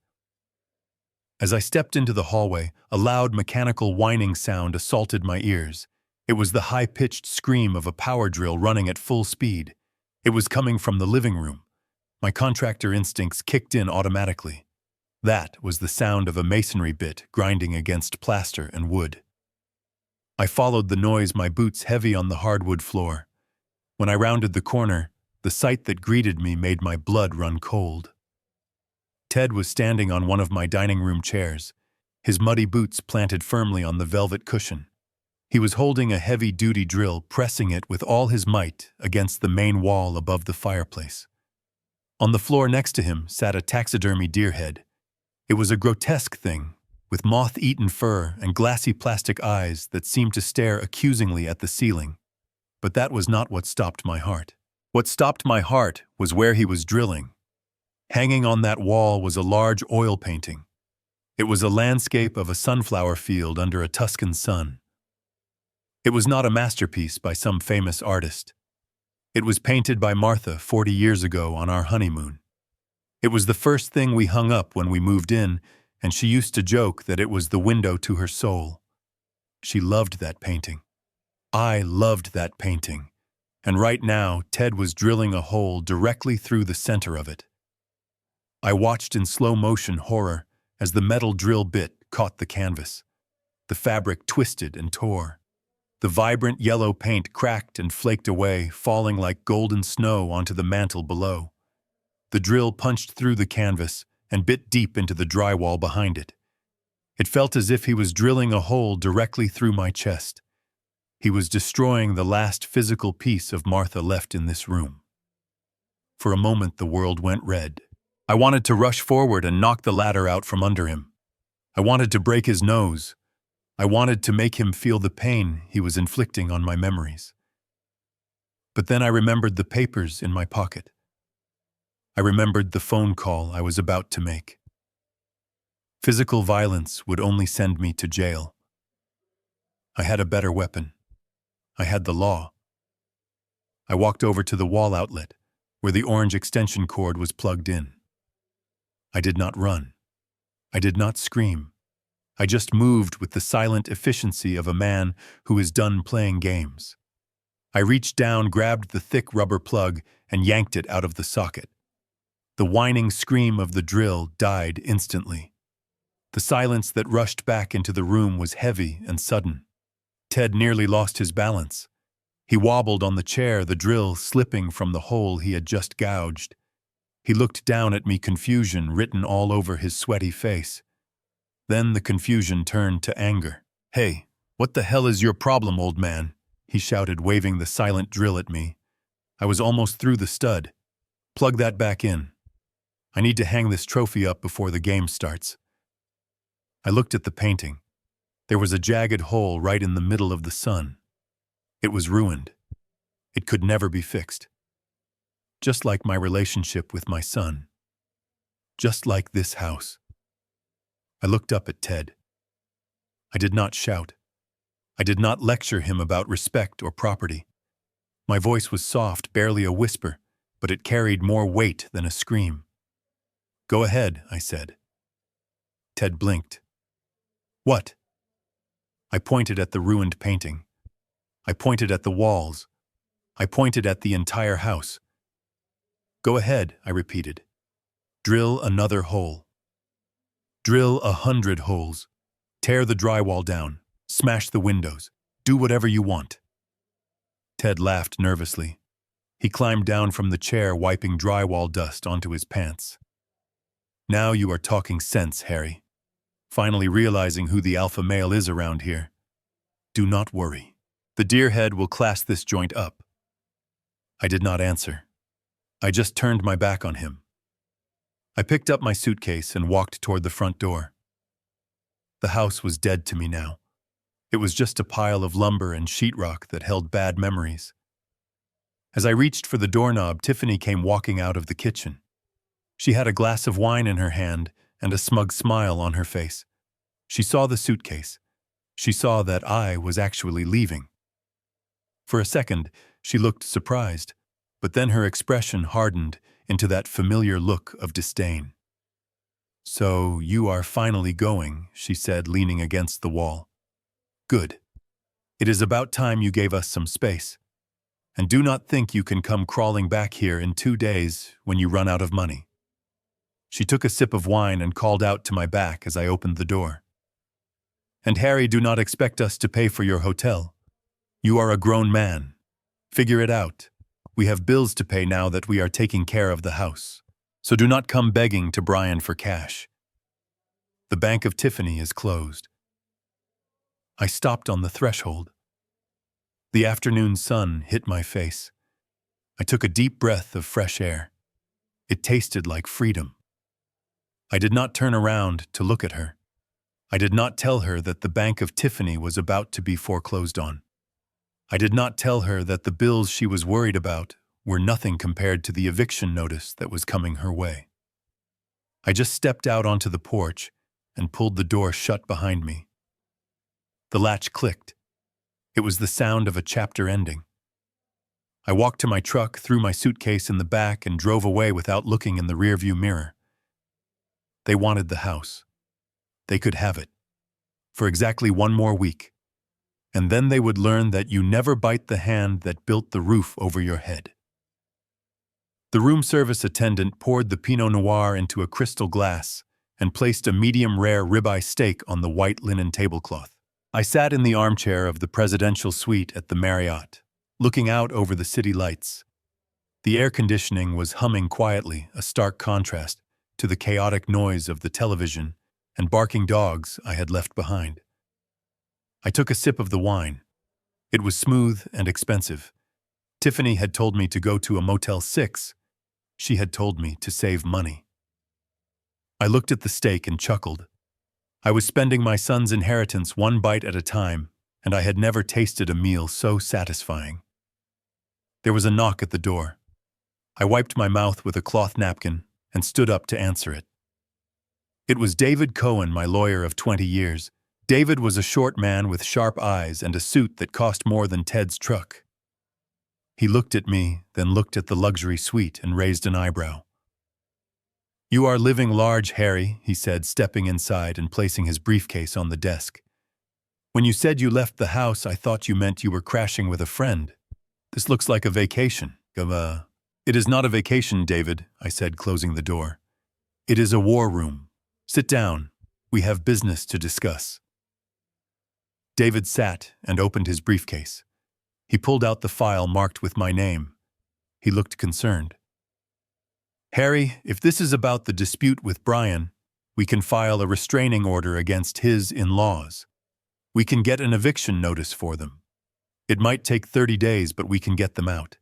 As I stepped into the hallway, a loud mechanical whining sound assaulted my ears. It was the high-pitched scream of a power drill running at full speed. It was coming from the living room. My contractor instincts kicked in automatically. That was the sound of a masonry bit grinding against plaster and wood. I followed the noise, my boots heavy on the hardwood floor. When I rounded the corner, the sight that greeted me made my blood run cold. Ted was standing on one of my dining room chairs, his muddy boots planted firmly on the velvet cushion. He was holding a heavy-duty drill, pressing it with all his might against the main wall above the fireplace. On the floor next to him sat a taxidermy deer head. It was a grotesque thing, with moth-eaten fur and glassy plastic eyes that seemed to stare accusingly at the ceiling. But that was not what stopped my heart. What stopped my heart was where he was drilling. Hanging on that wall was a large oil painting. It was a landscape of a sunflower field under a Tuscan sun. It was not a masterpiece by some famous artist. It was painted by Martha 40 years ago on our honeymoon. It was the first thing we hung up when we moved in, and she used to joke that it was the window to her soul. She loved that painting. I loved that painting. And right now, Ted was drilling a hole directly through the center of it. I watched in slow-motion horror as the metal drill bit caught the canvas. The fabric twisted and tore. The vibrant yellow paint cracked and flaked away, falling like golden snow onto the mantel below. The drill punched through the canvas and bit deep into the drywall behind it. It felt as if he was drilling a hole directly through my chest. He was destroying the last physical piece of Martha left in this room. For a moment, the world went red. I wanted to rush forward and knock the ladder out from under him. I wanted to break his nose. I wanted to make him feel the pain he was inflicting on my memories. But then I remembered the papers in my pocket. I remembered the phone call I was about to make. Physical violence would only send me to jail. I had a better weapon. I had the law. I walked over to the wall outlet, where the orange extension cord was plugged in. I did not run. I did not scream. I just moved with the silent efficiency of a man who is done playing games. I reached down, grabbed the thick rubber plug, and yanked it out of the socket. The whining scream of the drill died instantly. The silence that rushed back into the room was heavy and sudden. Ted nearly lost his balance. He wobbled on the chair, the drill slipping from the hole he had just gouged. He looked down at me, confusion written all over his sweaty face. Then the confusion turned to anger. "Hey, what the hell is your problem, old man?" he shouted, waving the silent drill at me. I was almost through the stud. "Plug that back in. I need to hang this trophy up before the game starts." I looked at the painting. There was a jagged hole right in the middle of the sun. It was ruined. It could never be fixed. Just like my relationship with my son. Just like this house. I looked up at Ted. I did not shout. I did not lecture him about respect or property. My voice was soft, barely a whisper, but it carried more weight than a scream. "Go ahead," I said. Ted blinked. "What?" I pointed at the ruined painting. I pointed at the walls. I pointed at the entire house. "Go ahead," I repeated. "Drill another hole. Drill 100 holes. Tear the drywall down. Smash the windows. Do whatever you want." Ted laughed nervously. He climbed down from the chair, wiping drywall dust onto his pants. "Now you are talking sense, Harry. Finally realizing who the alpha male is around here. Do not worry. The deerhead will class this joint up." I did not answer. I just turned my back on him. I picked up my suitcase and walked toward the front door. The house was dead to me now. It was just a pile of lumber and sheetrock that held bad memories. As I reached for the doorknob, Tiffany came walking out of the kitchen. She had a glass of wine in her hand and a smug smile on her face. She saw the suitcase. She saw that I was actually leaving. For a second, she looked surprised, but then her expression hardened into that familiar look of disdain. "So you are finally going," she said, leaning against the wall. "Good. It is about time you gave us some space. And do not think you can come crawling back here in 2 days when you run out of money." She took a sip of wine and called out to my back as I opened the door. "And Harry, do not expect us to pay for your hotel. You are a grown man. Figure it out. We have bills to pay now that we are taking care of the house. So do not come begging to Brian for cash. The Bank of Tiffany is closed." I stopped on the threshold. The afternoon sun hit my face. I took a deep breath of fresh air. It tasted like freedom. I did not turn around to look at her. I did not tell her that the Bank of Tiffany was about to be foreclosed on. I did not tell her that the bills she was worried about were nothing compared to the eviction notice that was coming her way. I just stepped out onto the porch and pulled the door shut behind me. The latch clicked. It was the sound of a chapter ending. I walked to my truck, threw my suitcase in the back, and drove away without looking in the rearview mirror. They wanted the house. They could have it. For exactly 1 more week. And then they would learn that you never bite the hand that built the roof over your head. The room service attendant poured the Pinot Noir into a crystal glass and placed a medium-rare ribeye steak on the white linen tablecloth. I sat in the armchair of the presidential suite at the Marriott, looking out over the city lights. The air conditioning was humming quietly, a stark contrast to the chaotic noise of the television and barking dogs I had left behind. I took a sip of the wine. It was smooth and expensive. Tiffany had told me to go to a Motel 6. She had told me to save money. I looked at the steak and chuckled. I was spending my son's inheritance 1 bite at a time, and I had never tasted a meal so satisfying. There was a knock at the door. I wiped my mouth with a cloth napkin and stood up to answer it. It was David Cohen, my lawyer of 20 years. David was a short man with sharp eyes and a suit that cost more than Ted's truck. He looked at me, then looked at the luxury suite and raised an eyebrow. "You are living large, Harry," he said, stepping inside and placing his briefcase on the desk. "When you said you left the house, I thought you meant you were crashing with a friend. This looks like a vacation." "It is not a vacation, David," I said, closing the door. "It is a war room. Sit down. We have business to discuss." David sat and opened his briefcase. He pulled out the file marked with my name. He looked concerned. "Harry, if this is about the dispute with Brian, we can file a restraining order against his in-laws. We can get an eviction notice for them. It might take 30 days, but we can get them out.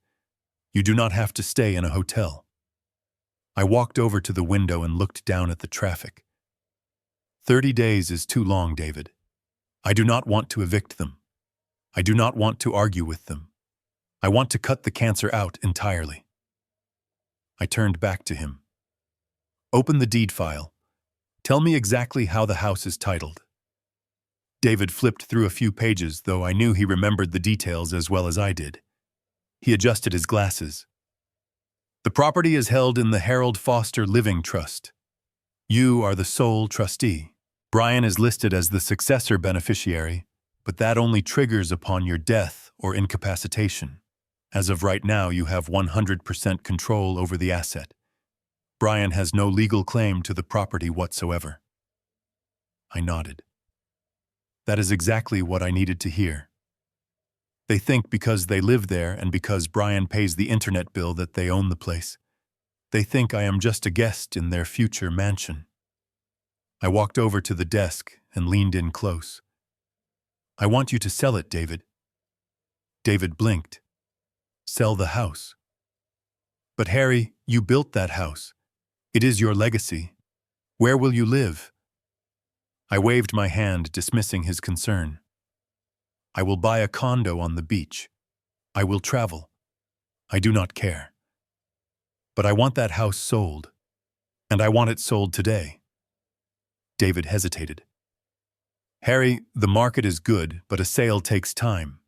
You do not have to stay in a hotel." I walked over to the window and looked down at the traffic. 30 days is too long, David. I do not want to evict them. I do not want to argue with them. I want to cut the cancer out entirely. I turned back to him. "Open the deed file. Tell me exactly how the house is titled." David flipped through a few pages, though I knew he remembered the details as well as I did. He adjusted his glasses. "The property is held in the Harold Foster Living Trust. You are the sole trustee. Brian is listed as the successor beneficiary, but that only triggers upon your death or incapacitation. As of right now, you have 100% control over the asset. Brian has no legal claim to the property whatsoever." I nodded. That is exactly what I needed to hear. They think because they live there and because Brian pays the internet bill that they own the place. They think I am just a guest in their future mansion. I walked over to the desk and leaned in close. "I want you to sell it, David." David blinked. "Sell the house." "But Harry, you built that house. It is your legacy. Where will you live?" I waved my hand, dismissing his concern. "I will buy a condo on the beach. I will travel. I do not care. But I want that house sold, and I want it sold today." David hesitated. "Harry, the market is good, but a sale takes time.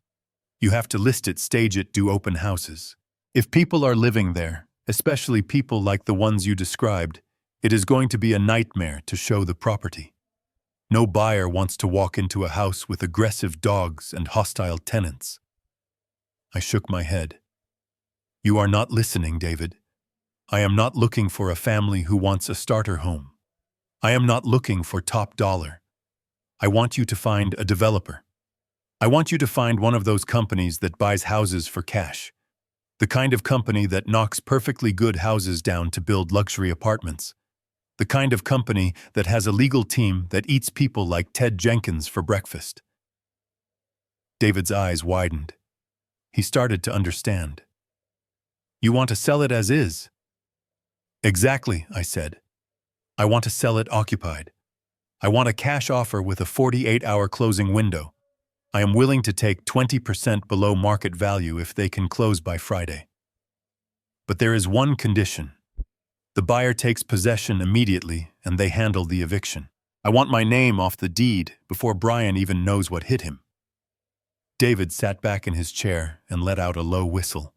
You have to list it, stage it, do open houses. If people are living there, especially people like the ones you described, it is going to be a nightmare to show the property. No buyer wants to walk into a house with aggressive dogs and hostile tenants." I shook my head. "You are not listening, David. I am not looking for a family who wants a starter home. I am not looking for top dollar. I want you to find a developer. I want you to find one of those companies that buys houses for cash. The kind of company that knocks perfectly good houses down to build luxury apartments. The kind of company that has a legal team that eats people like Ted Jenkins for breakfast." David's eyes widened. He started to understand. "You want to sell it as is?" "Exactly," I said. "I want to sell it occupied. I want a cash offer with a 48-hour closing window. I am willing to take 20% below market value if they can close by Friday. But there is one condition. The buyer takes possession immediately and they handle the eviction. I want my name off the deed before Brian even knows what hit him." David sat back in his chair and let out a low whistle.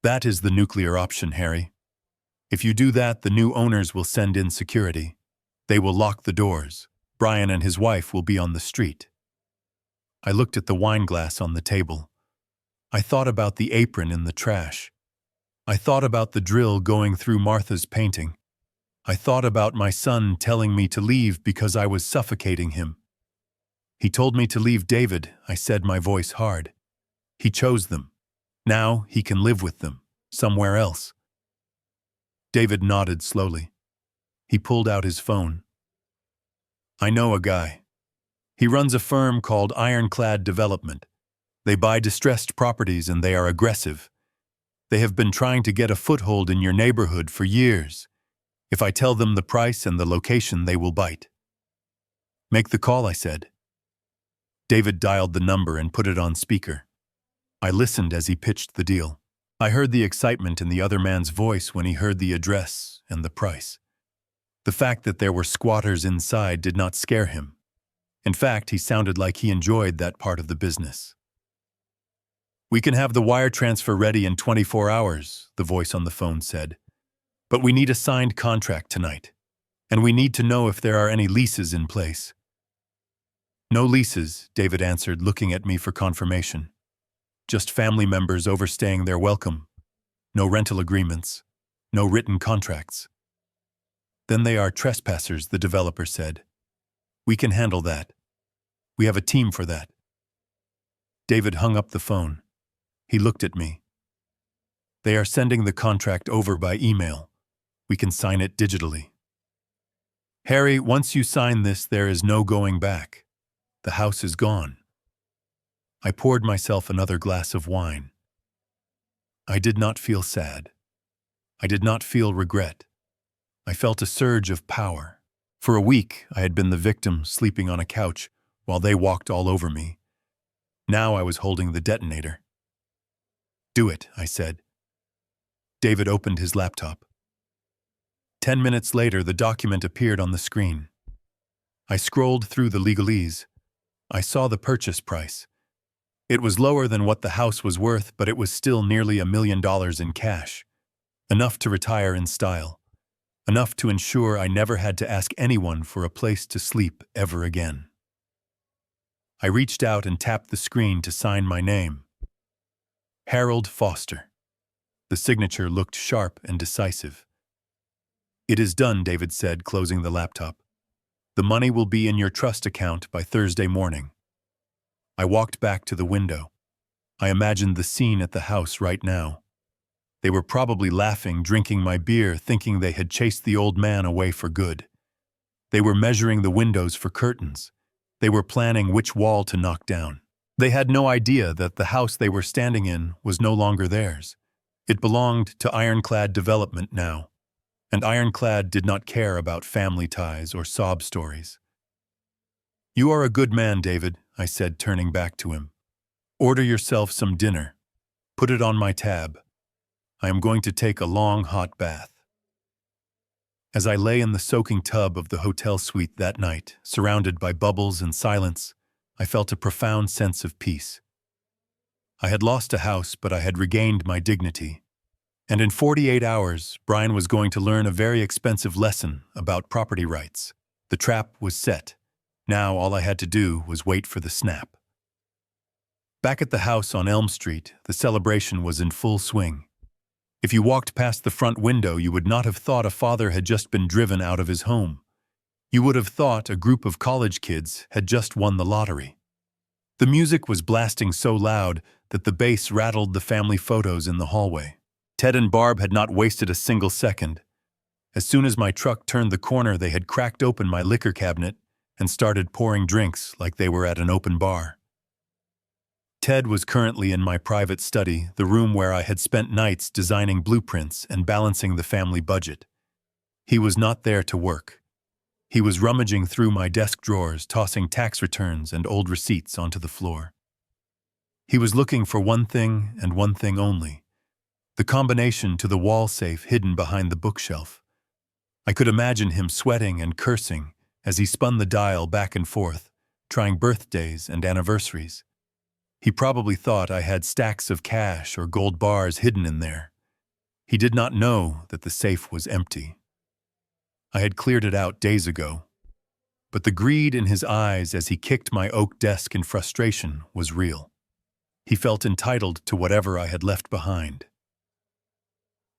"That is the nuclear option, Harry. If you do that, the new owners will send in security. They will lock the doors. Brian and his wife will be on the street." I looked at the wine glass on the table. I thought about the apron in the trash. I thought about the drill going through Martha's painting. I thought about my son telling me to leave because I was suffocating him. "He told me to leave David," I said, my voice hard. "He chose them. Now he can live with them, somewhere else." David nodded slowly. He pulled out his phone. "I know a guy. He runs a firm called Ironclad Development. They buy distressed properties and they are aggressive. They have been trying to get a foothold in your neighborhood for years. If I tell them the price and the location, they will bite." "Make the call," I said. David dialed the number and put it on speaker. I listened as he pitched the deal. I heard the excitement in the other man's voice when he heard the address and the price. The fact that there were squatters inside did not scare him. In fact, he sounded like he enjoyed that part of the business. "We can have the wire transfer ready in 24 hours, the voice on the phone said. But we need a signed contract tonight, and we need to know if there are any leases in place." "No leases," David answered, looking at me for confirmation. "Just family members overstaying their welcome. No rental agreements. No written contracts." "Then they are trespassers," the developer said. "We can handle that. We have a team for that." David hung up the phone. He looked at me. "They are sending the contract over by email. We can sign it digitally." "Harry, once you sign this, there is no going back. The house is gone." I poured myself another glass of wine. I did not feel sad. I did not feel regret. I felt a surge of power. For a week, I had been the victim sleeping on a couch while they walked all over me. Now I was holding the detonator. "Do it," I said. David opened his laptop. 10 minutes later, the document appeared on the screen. I scrolled through the legalese. I saw the purchase price. It was lower than what the house was worth, but it was still nearly $1 million in cash. Enough to retire in style. Enough to ensure I never had to ask anyone for a place to sleep ever again. I reached out and tapped the screen to sign my name. Harold Foster. The signature looked sharp and decisive. "It is done," David said, closing the laptop. "The money will be in your trust account by Thursday morning." I walked back to the window. I imagined the scene at the house right now. They were probably laughing, drinking my beer, thinking they had chased the old man away for good. They were measuring the windows for curtains. They were planning which wall to knock down. They had no idea that the house they were standing in was no longer theirs. It belonged to Ironclad Development now, and Ironclad did not care about family ties or sob stories. "You are a good man, David," I said, turning back to him. "Order yourself some dinner. Put it on my tab. I am going to take a long, hot bath." As I lay in the soaking tub of the hotel suite that night, surrounded by bubbles and silence, I felt a profound sense of peace. I had lost a house, but I had regained my dignity. And in 48 hours, Brian was going to learn a very expensive lesson about property rights. The trap was set. Now all I had to do was wait for the snap. Back at the house on Elm Street, the celebration was in full swing. If you walked past the front window, you would not have thought a father had just been driven out of his home. You would have thought a group of college kids had just won the lottery. The music was blasting so loud that the bass rattled the family photos in the hallway. Ted and Barb had not wasted a single second. As soon as my truck turned the corner, they had cracked open my liquor cabinet and started pouring drinks like they were at an open bar. Ted was currently in my private study, the room where I had spent nights designing blueprints and balancing the family budget. He was not there to work. He was rummaging through my desk drawers, tossing tax returns and old receipts onto the floor. He was looking for one thing and one thing only: the combination to the wall safe hidden behind the bookshelf. I could imagine him sweating and cursing as he spun the dial back and forth, trying birthdays and anniversaries. He probably thought I had stacks of cash or gold bars hidden in there. He did not know that the safe was empty. I had cleared it out days ago. But the greed in his eyes as he kicked my oak desk in frustration was real. He felt entitled to whatever I had left behind.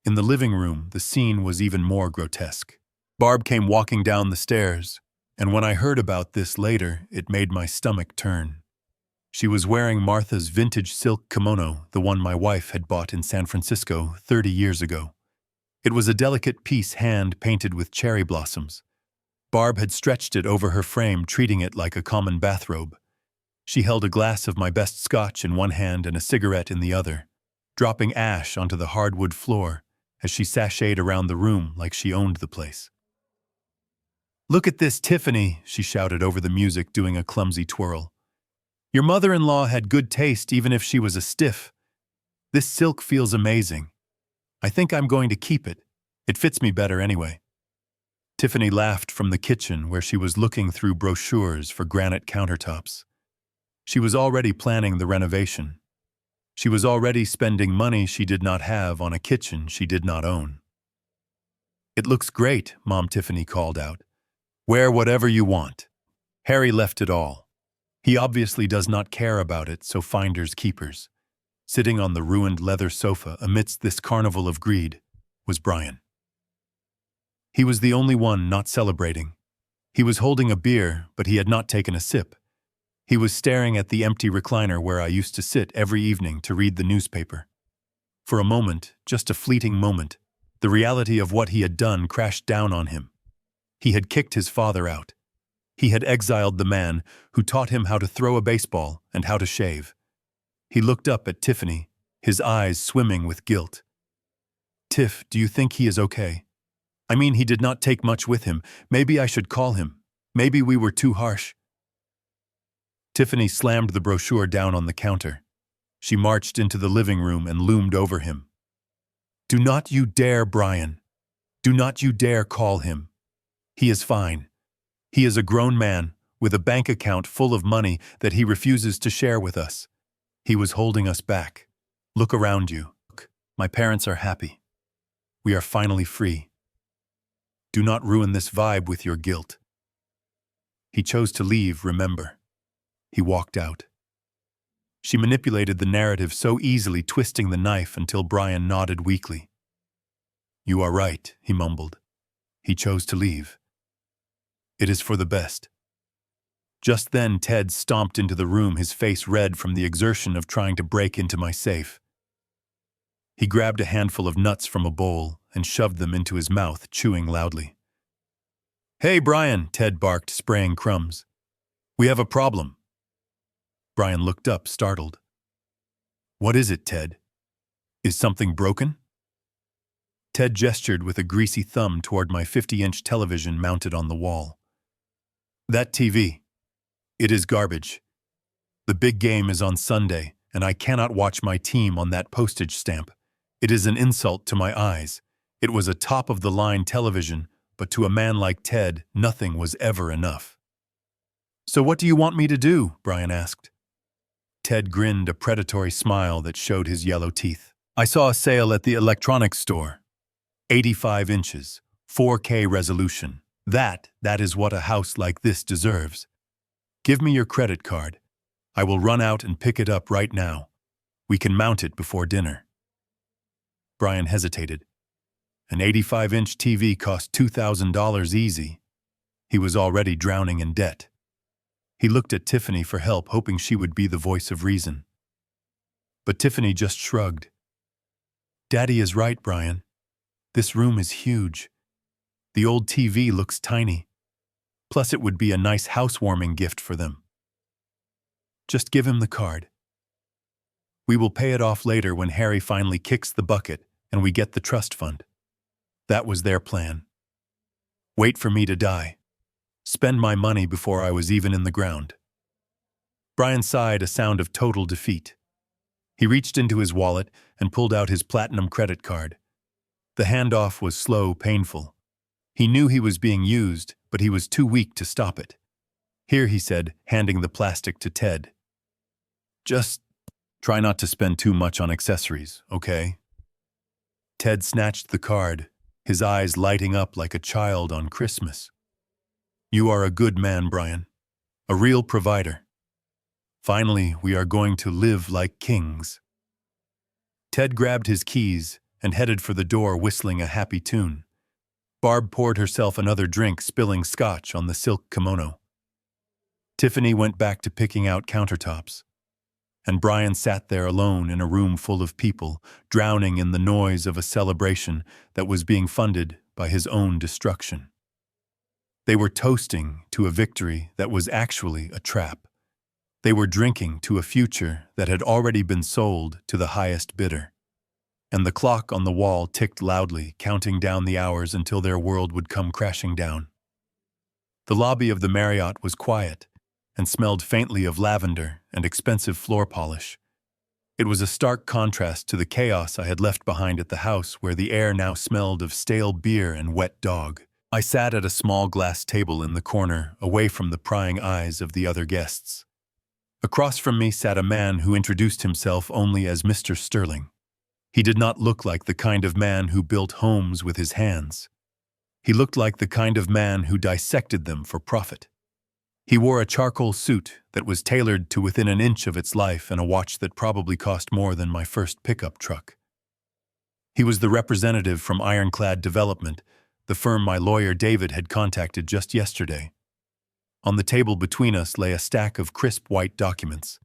In the living room, the scene was even more grotesque. Barb came walking down the stairs, and when I heard about this later, it made my stomach turn. She was wearing Martha's vintage silk kimono, the one my wife had bought in San Francisco 30 years ago. It was a delicate piece hand-painted with cherry blossoms. Barb had stretched it over her frame, treating it like a common bathrobe. She held a glass of my best scotch in one hand and a cigarette in the other, dropping ash onto the hardwood floor as she sashayed around the room like she owned the place. "Look at this, Tiffany," she shouted over the music, doing a clumsy twirl. "Your mother-in-law had good taste even if she was a stiff. This silk feels amazing. I think I'm going to keep it. It fits me better anyway." Tiffany laughed from the kitchen where she was looking through brochures for granite countertops. She was already planning the renovation. She was already spending money she did not have on a kitchen she did not own. "It looks great," Mom Tiffany called out. "Wear whatever you want." Harry left it all. He obviously does not care about it, so finders keepers. Sitting on the ruined leather sofa amidst this carnival of greed was Brian. He was the only one not celebrating. He was holding a beer, but he had not taken a sip. He was staring at the empty recliner where I used to sit every evening to read the newspaper. For a moment, just a fleeting moment, the reality of what he had done crashed down on him. He had kicked his father out. He had exiled the man who taught him how to throw a baseball and how to shave. He looked up at Tiffany, his eyes swimming with guilt. "Tiff, do you think he is okay? I mean, he did not take much with him. Maybe I should call him. Maybe we were too harsh." Tiffany slammed the brochure down on the counter. She marched into the living room and loomed over him. "Do not you dare, Brian. Do not you dare call him. He is fine. He is a grown man with a bank account full of money that he refuses to share with us. He was holding us back. Look around you. My parents are happy. We are finally free. Do not ruin this vibe with your guilt." He chose to leave, remember. He walked out. She manipulated the narrative so easily, twisting the knife until Brian nodded weakly. "You are right," he mumbled. He chose to leave. "It is for the best." Just then, Ted stomped into the room, his face red from the exertion of trying to break into my safe. He grabbed a handful of nuts from a bowl and shoved them into his mouth, chewing loudly. "Hey, Brian," Ted barked, spraying crumbs. "We have a problem." Brian looked up, startled. "What is it, Ted? Is something broken?" Ted gestured with a greasy thumb toward my 50-inch television mounted on the wall. "That TV. It is garbage. The big game is on Sunday, and I cannot watch my team on that postage stamp. It is an insult to my eyes. It was a top-of-the-line television, but to a man like Ted, nothing was ever enough." "So what do you want me to do?" Brian asked. Ted grinned, a predatory smile that showed his yellow teeth. "I saw a sale at the electronics store. 85 inches, 4K resolution. That is what a house like this deserves. Give me your credit card. I will run out and pick it up right now. We can mount it before dinner." Brian hesitated. An 85-inch TV cost $2,000 easy. He was already drowning in debt. He looked at Tiffany for help, hoping she would be the voice of reason. But Tiffany just shrugged. "Daddy is right, Brian. This room is huge. The old TV looks tiny. Plus it would be a nice housewarming gift for them. Just give him the card. We will pay it off later when Harry finally kicks the bucket and we get the trust fund." That was their plan. Wait for me to die. Spend my money before I was even in the ground. Brian sighed, a sound of total defeat. He reached into his wallet and pulled out his platinum credit card. The handoff was slow, painful. He knew he was being used, but he was too weak to stop it. "Here," he said, handing the plastic to Ted. "Just try not to spend too much on accessories, okay?" Ted snatched the card, his eyes lighting up like a child on Christmas. "You are a good man, Brian. A real provider. Finally, we are going to live like kings." Ted grabbed his keys and headed for the door, whistling a happy tune. Barb poured herself another drink, spilling scotch on the silk kimono. Tiffany went back to picking out countertops. And Brian sat there alone in a room full of people, drowning in the noise of a celebration that was being funded by his own destruction. They were toasting to a victory that was actually a trap. They were drinking to a future that had already been sold to the highest bidder. And the clock on the wall ticked loudly, counting down the hours until their world would come crashing down. The lobby of the Marriott was quiet and smelled faintly of lavender and expensive floor polish. It was a stark contrast to the chaos I had left behind at the house, where the air now smelled of stale beer and wet dog. I sat at a small glass table in the corner, away from the prying eyes of the other guests. Across from me sat a man who introduced himself only as Mr. Sterling. He did not look like the kind of man who built homes with his hands. He looked like the kind of man who dissected them for profit. He wore a charcoal suit that was tailored to within an inch of its life and a watch that probably cost more than my first pickup truck. He was the representative from Ironclad Development, the firm my lawyer David had contacted just yesterday. On the table between us lay a stack of crisp white documents.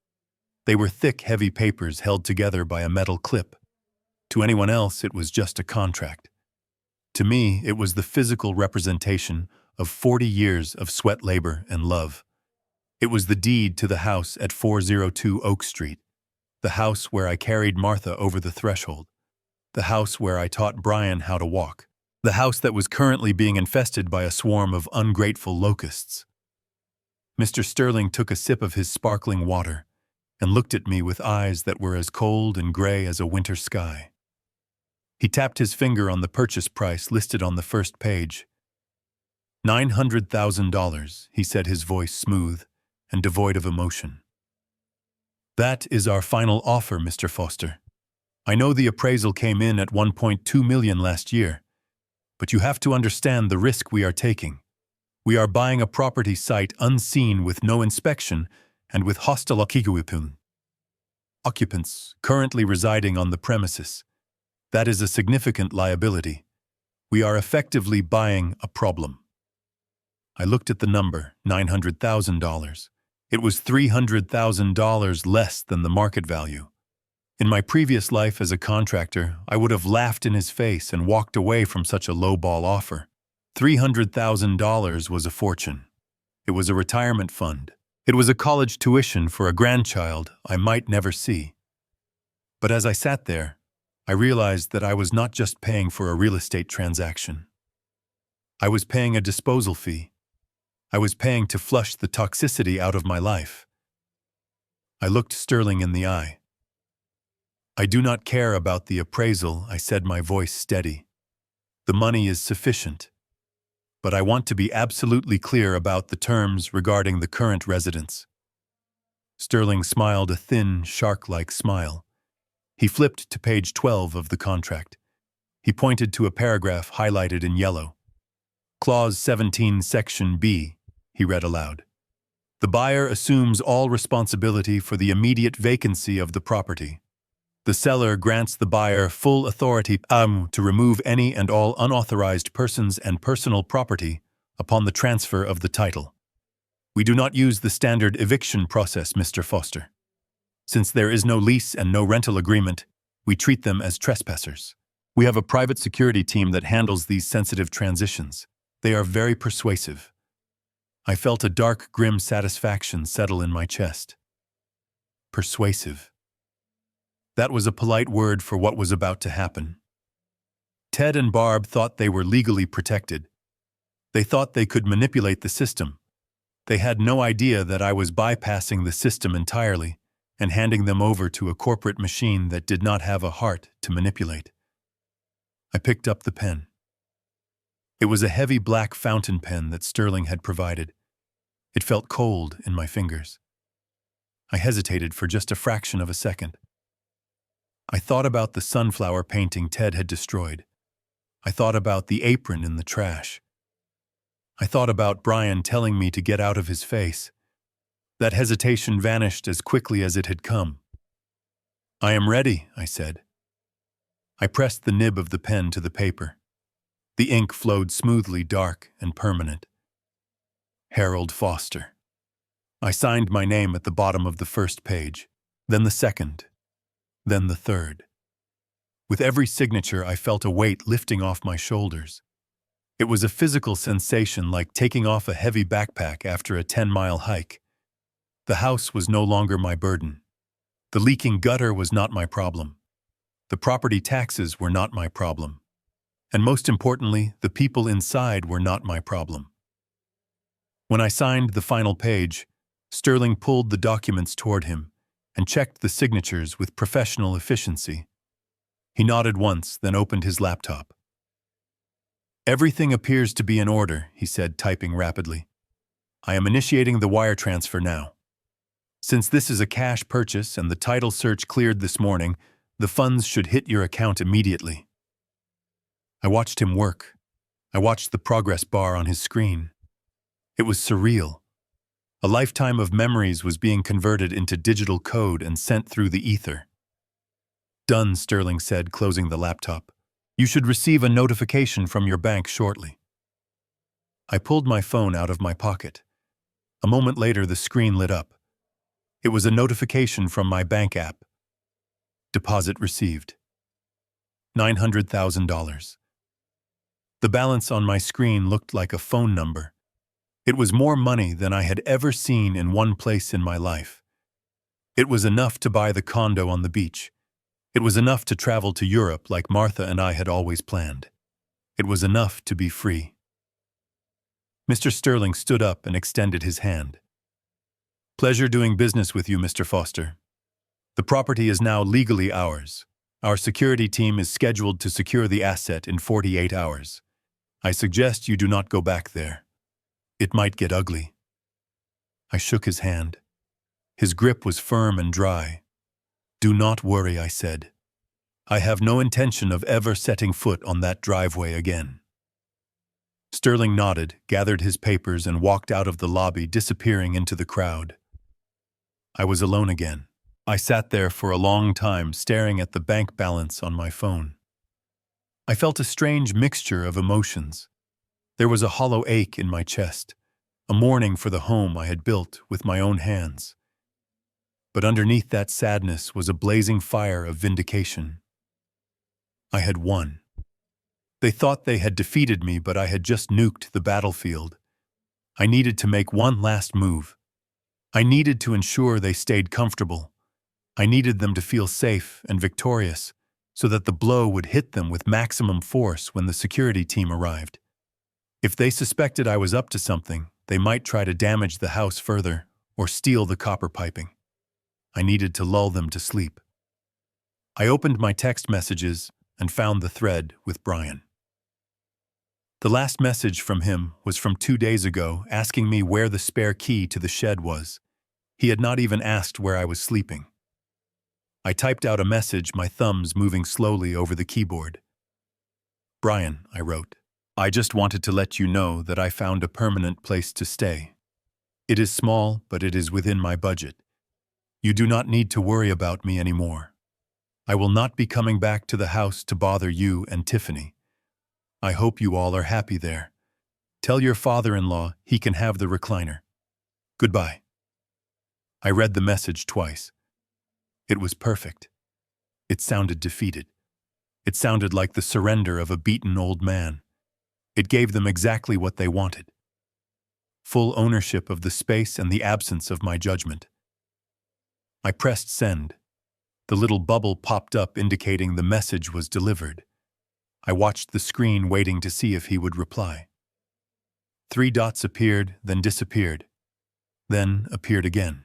They were thick, heavy papers held together by a metal clip. To anyone else, it was just a contract. To me, it was the physical representation of 40 years of sweat, labor, and love. It was the deed to the house at 402 Oak Street, the house where I carried Martha over the threshold, the house where I taught Brian how to walk, the house that was currently being infested by a swarm of ungrateful locusts. Mr. Sterling took a sip of his sparkling water and looked at me with eyes that were as cold and gray as a winter sky. He tapped his finger on the purchase price listed on the first page. $900,000, he said, his voice smooth and devoid of emotion. That is our final offer, Mr. Foster. I know the appraisal came in at $1.2 million last year, but you have to understand the risk we are taking. We are buying a property site unseen with no inspection and with hostile occupants currently residing on the premises. That is a significant liability. We are effectively buying a problem. I looked at the number, $900,000. It was $300,000 less than the market value. In my previous life as a contractor, I would have laughed in his face and walked away from such a low-ball offer. $300,000 was a fortune. It was a retirement fund. It was a college tuition for a grandchild I might never see. But as I sat there, I realized that I was not just paying for a real estate transaction. I was paying a disposal fee. I was paying to flush the toxicity out of my life. I looked Sterling in the eye. I do not care about the appraisal, I said, my voice steady. The money is sufficient. But I want to be absolutely clear about the terms regarding the current residents. Sterling smiled a thin, shark-like smile. He flipped to page 12 of the contract. He pointed to a paragraph highlighted in yellow. Clause 17, Section B, he read aloud. The buyer assumes all responsibility for the immediate vacancy of the property. The seller grants the buyer full authority to remove any and all unauthorized persons and personal property upon the transfer of the title. We do not use the standard eviction process, Mr. Foster. Since there is no lease and no rental agreement, we treat them as trespassers. We have a private security team that handles these sensitive transitions. They are very persuasive. I felt a dark, grim satisfaction settle in my chest. Persuasive. That was a polite word for what was about to happen. Ted and Barb thought they were legally protected. They thought they could manipulate the system. They had no idea that I was bypassing the system entirely and handing them over to a corporate machine that did not have a heart to manipulate. I picked up the pen. It was a heavy black fountain pen that Sterling had provided. It felt cold in my fingers. I hesitated for just a fraction of a second. I thought about the sunflower painting Ted had destroyed. I thought about the apron in the trash. I thought about Brian telling me to get out of his face. That hesitation vanished as quickly as it had come. I am ready, I said. I pressed the nib of the pen to the paper. The ink flowed smoothly, dark and permanent. Harold Foster. I signed my name at the bottom of the first page, then the second, then the third. With every signature, I felt a weight lifting off my shoulders. It was a physical sensation like taking off a heavy backpack after a 10-mile hike. The house was no longer my burden. The leaking gutter was not my problem. The property taxes were not my problem. And most importantly, the people inside were not my problem. When I signed the final page, Sterling pulled the documents toward him and checked the signatures with professional efficiency. He nodded once, then opened his laptop. Everything appears to be in order, he said, typing rapidly. I am initiating the wire transfer now. Since this is a cash purchase and the title search cleared this morning, the funds should hit your account immediately. I watched him work. I watched the progress bar on his screen. It was surreal. A lifetime of memories was being converted into digital code and sent through the ether. Done, Sterling said, closing the laptop. You should receive a notification from your bank shortly. I pulled my phone out of my pocket. A moment later, the screen lit up. It was a notification from my bank app. Deposit received. $900,000. The balance on my screen looked like a phone number. It was more money than I had ever seen in one place in my life. It was enough to buy the condo on the beach. It was enough to travel to Europe like Martha and I had always planned. It was enough to be free. Mr. Sterling stood up and extended his hand. Pleasure doing business with you, Mr. Foster. The property is now legally ours. Our security team is scheduled to secure the asset in 48 hours. I suggest you do not go back there. It might get ugly. I shook his hand. His grip was firm and dry. Do not worry, I said. I have no intention of ever setting foot on that driveway again. Sterling nodded, gathered his papers, and walked out of the lobby, disappearing into the crowd. I was alone again. I sat there for a long time, staring at the bank balance on my phone. I felt a strange mixture of emotions. There was a hollow ache in my chest, a mourning for the home I had built with my own hands. But underneath that sadness was a blazing fire of vindication. I had won. They thought they had defeated me, but I had just nuked the battlefield. I needed to make one last move. I needed to ensure they stayed comfortable. I needed them to feel safe and victorious, so that the blow would hit them with maximum force when the security team arrived. If they suspected I was up to something, they might try to damage the house further or steal the copper piping. I needed to lull them to sleep. I opened my text messages and found the thread with Brian. The last message from him was from 2 days ago, asking me where the spare key to the shed was. He had not even asked where I was sleeping. I typed out a message, my thumbs moving slowly over the keyboard. Brian, I wrote, I just wanted to let you know that I found a permanent place to stay. It is small, but it is within my budget. You do not need to worry about me anymore. I will not be coming back to the house to bother you and Tiffany. I hope you all are happy there. Tell your father-in-law he can have the recliner. Goodbye. I read the message twice. It was perfect. It sounded defeated. It sounded like the surrender of a beaten old man. It gave them exactly what they wanted. Full ownership of the space and the absence of my judgment. I pressed send. The little bubble popped up indicating the message was delivered. I watched the screen waiting to see if he would reply. 3 dots appeared, then disappeared, then appeared again.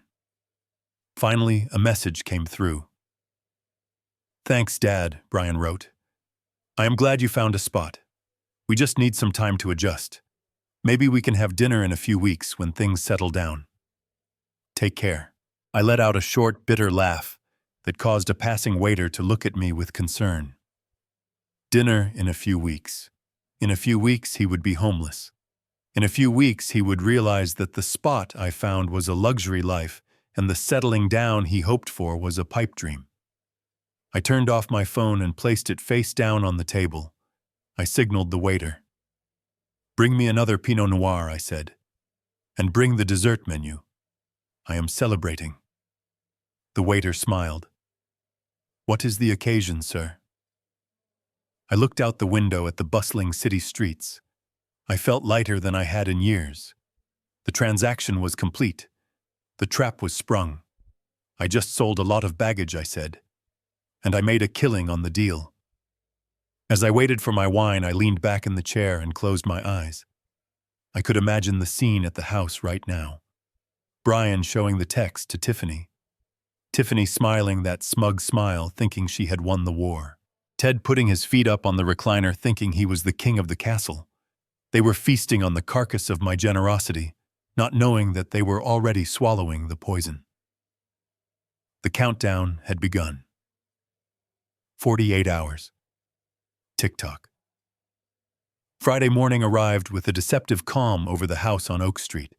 Finally, a message came through. Thanks, Dad, Brian wrote. I am glad you found a spot. We just need some time to adjust. Maybe we can have dinner in a few weeks when things settle down. Take care. I let out a short, bitter laugh that caused a passing waiter to look at me with concern. Dinner in a few weeks. In a few weeks, he would be homeless. In a few weeks, he would realize that the spot I found was a luxury life, and the settling down he hoped for was a pipe dream. I turned off my phone and placed it face down on the table. I signaled the waiter. Bring me another Pinot Noir, I said. And bring the dessert menu. I am celebrating. The waiter smiled. What is the occasion, sir? I looked out the window at the bustling city streets. I felt lighter than I had in years. The transaction was complete. The trap was sprung. I just sold a lot of baggage, I said. And I made a killing on the deal. As I waited for my wine, I leaned back in the chair and closed my eyes. I could imagine the scene at the house right now. Brian showing the text to Tiffany. Tiffany smiling that smug smile, thinking she had won the war. Ted putting his feet up on the recliner, thinking he was the king of the castle. They were feasting on the carcass of my generosity, not knowing that they were already swallowing the poison. The countdown had begun. 48 hours. Tick-tock. Friday morning arrived with a deceptive calm over the house on Oak Street.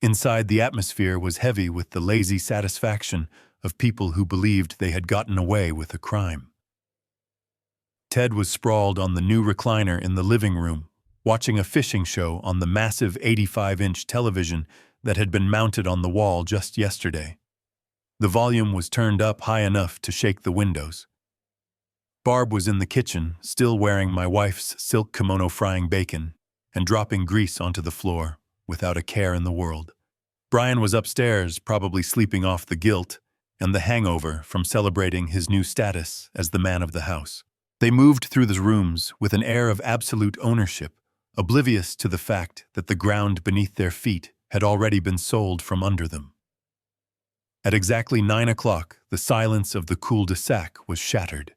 Inside, the atmosphere was heavy with the lazy satisfaction of people who believed they had gotten away with a crime. Ted was sprawled on the new recliner in the living room, watching a fishing show on the massive 85-inch television that had been mounted on the wall just yesterday. The volume was turned up high enough to shake the windows. Barb was in the kitchen, still wearing my wife's silk kimono frying bacon and dropping grease onto the floor without a care in the world. Brian was upstairs, probably sleeping off the guilt and the hangover from celebrating his new status as the man of the house. They moved through the rooms with an air of absolute ownership, oblivious to the fact that the ground beneath their feet had already been sold from under them. At exactly 9 o'clock, the silence of the cul-de-sac was shattered.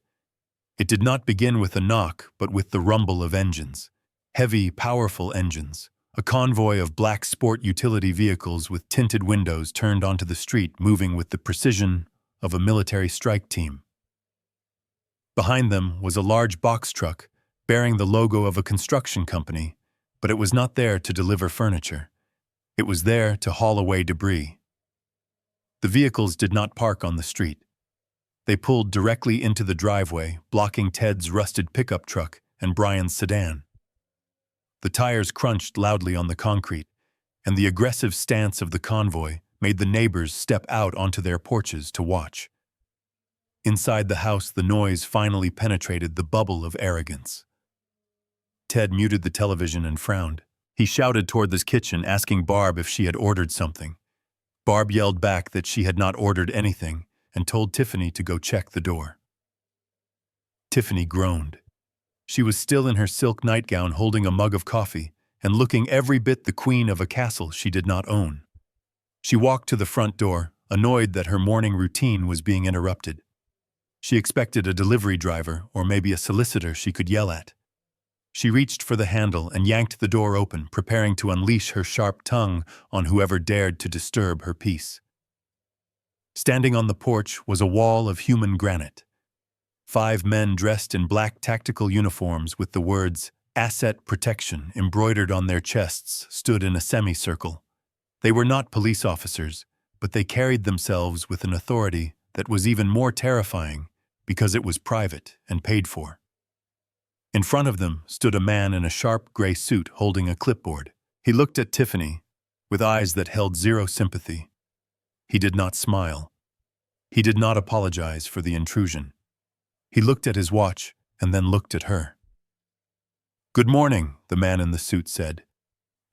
It did not begin with a knock, but with the rumble of engines. Heavy, powerful engines. A convoy of black sport utility vehicles with tinted windows turned onto the street, moving with the precision of a military strike team. Behind them was a large box truck bearing the logo of a construction company, but it was not there to deliver furniture. It was there to haul away debris. The vehicles did not park on the street. They pulled directly into the driveway, blocking Ted's rusted pickup truck and Brian's sedan. The tires crunched loudly on the concrete, and the aggressive stance of the convoy made the neighbors step out onto their porches to watch. Inside the house, the noise finally penetrated the bubble of arrogance. Ted muted the television and frowned. He shouted toward the kitchen, asking Barb if she had ordered something. Barb yelled back that she had not ordered anything and told Tiffany to go check the door. Tiffany groaned. She was still in her silk nightgown, holding a mug of coffee and looking every bit the queen of a castle she did not own. She walked to the front door, annoyed that her morning routine was being interrupted. She expected a delivery driver or maybe a solicitor she could yell at. She reached for the handle and yanked the door open, preparing to unleash her sharp tongue on whoever dared to disturb her peace. Standing on the porch was a wall of human granite. 5 men dressed in black tactical uniforms with the words "Asset Protection" embroidered on their chests stood in a semicircle. They were not police officers, but they carried themselves with an authority that was even more terrifying because it was private and paid for. In front of them stood a man in a sharp gray suit holding a clipboard. He looked at Tiffany with eyes that held zero sympathy. He did not smile. He did not apologize for the intrusion. He looked at his watch and then looked at her. "Good morning," the man in the suit said.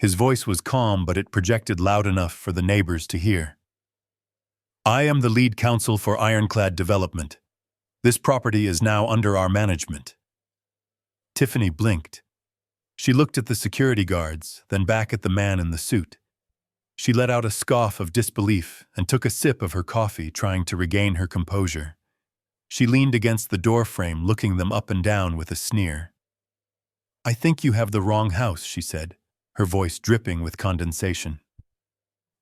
His voice was calm, but it projected loud enough for the neighbors to hear. "I am the lead counsel for Ironclad Development. This property is now under our management." Tiffany blinked. She looked at the security guards, then back at the man in the suit. She let out a scoff of disbelief and took a sip of her coffee, trying to regain her composure. She leaned against the door frame, looking them up and down with a sneer. "I think you have the wrong house," she said, her voice dripping with condensation.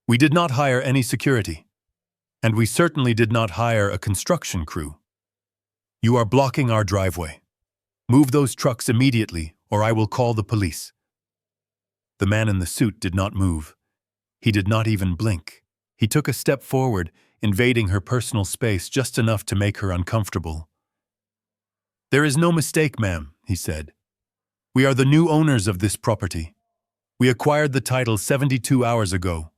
"We did not hire any security, and we certainly did not hire a construction crew. You are blocking our driveway. Move those trucks immediately, or I will call the police." The man in the suit did not move. He did not even blink. He took a step forward, invading her personal space just enough to make her uncomfortable. "There is no mistake, ma'am," he said. "We are the new owners of this property. We acquired the title 72 hours ago.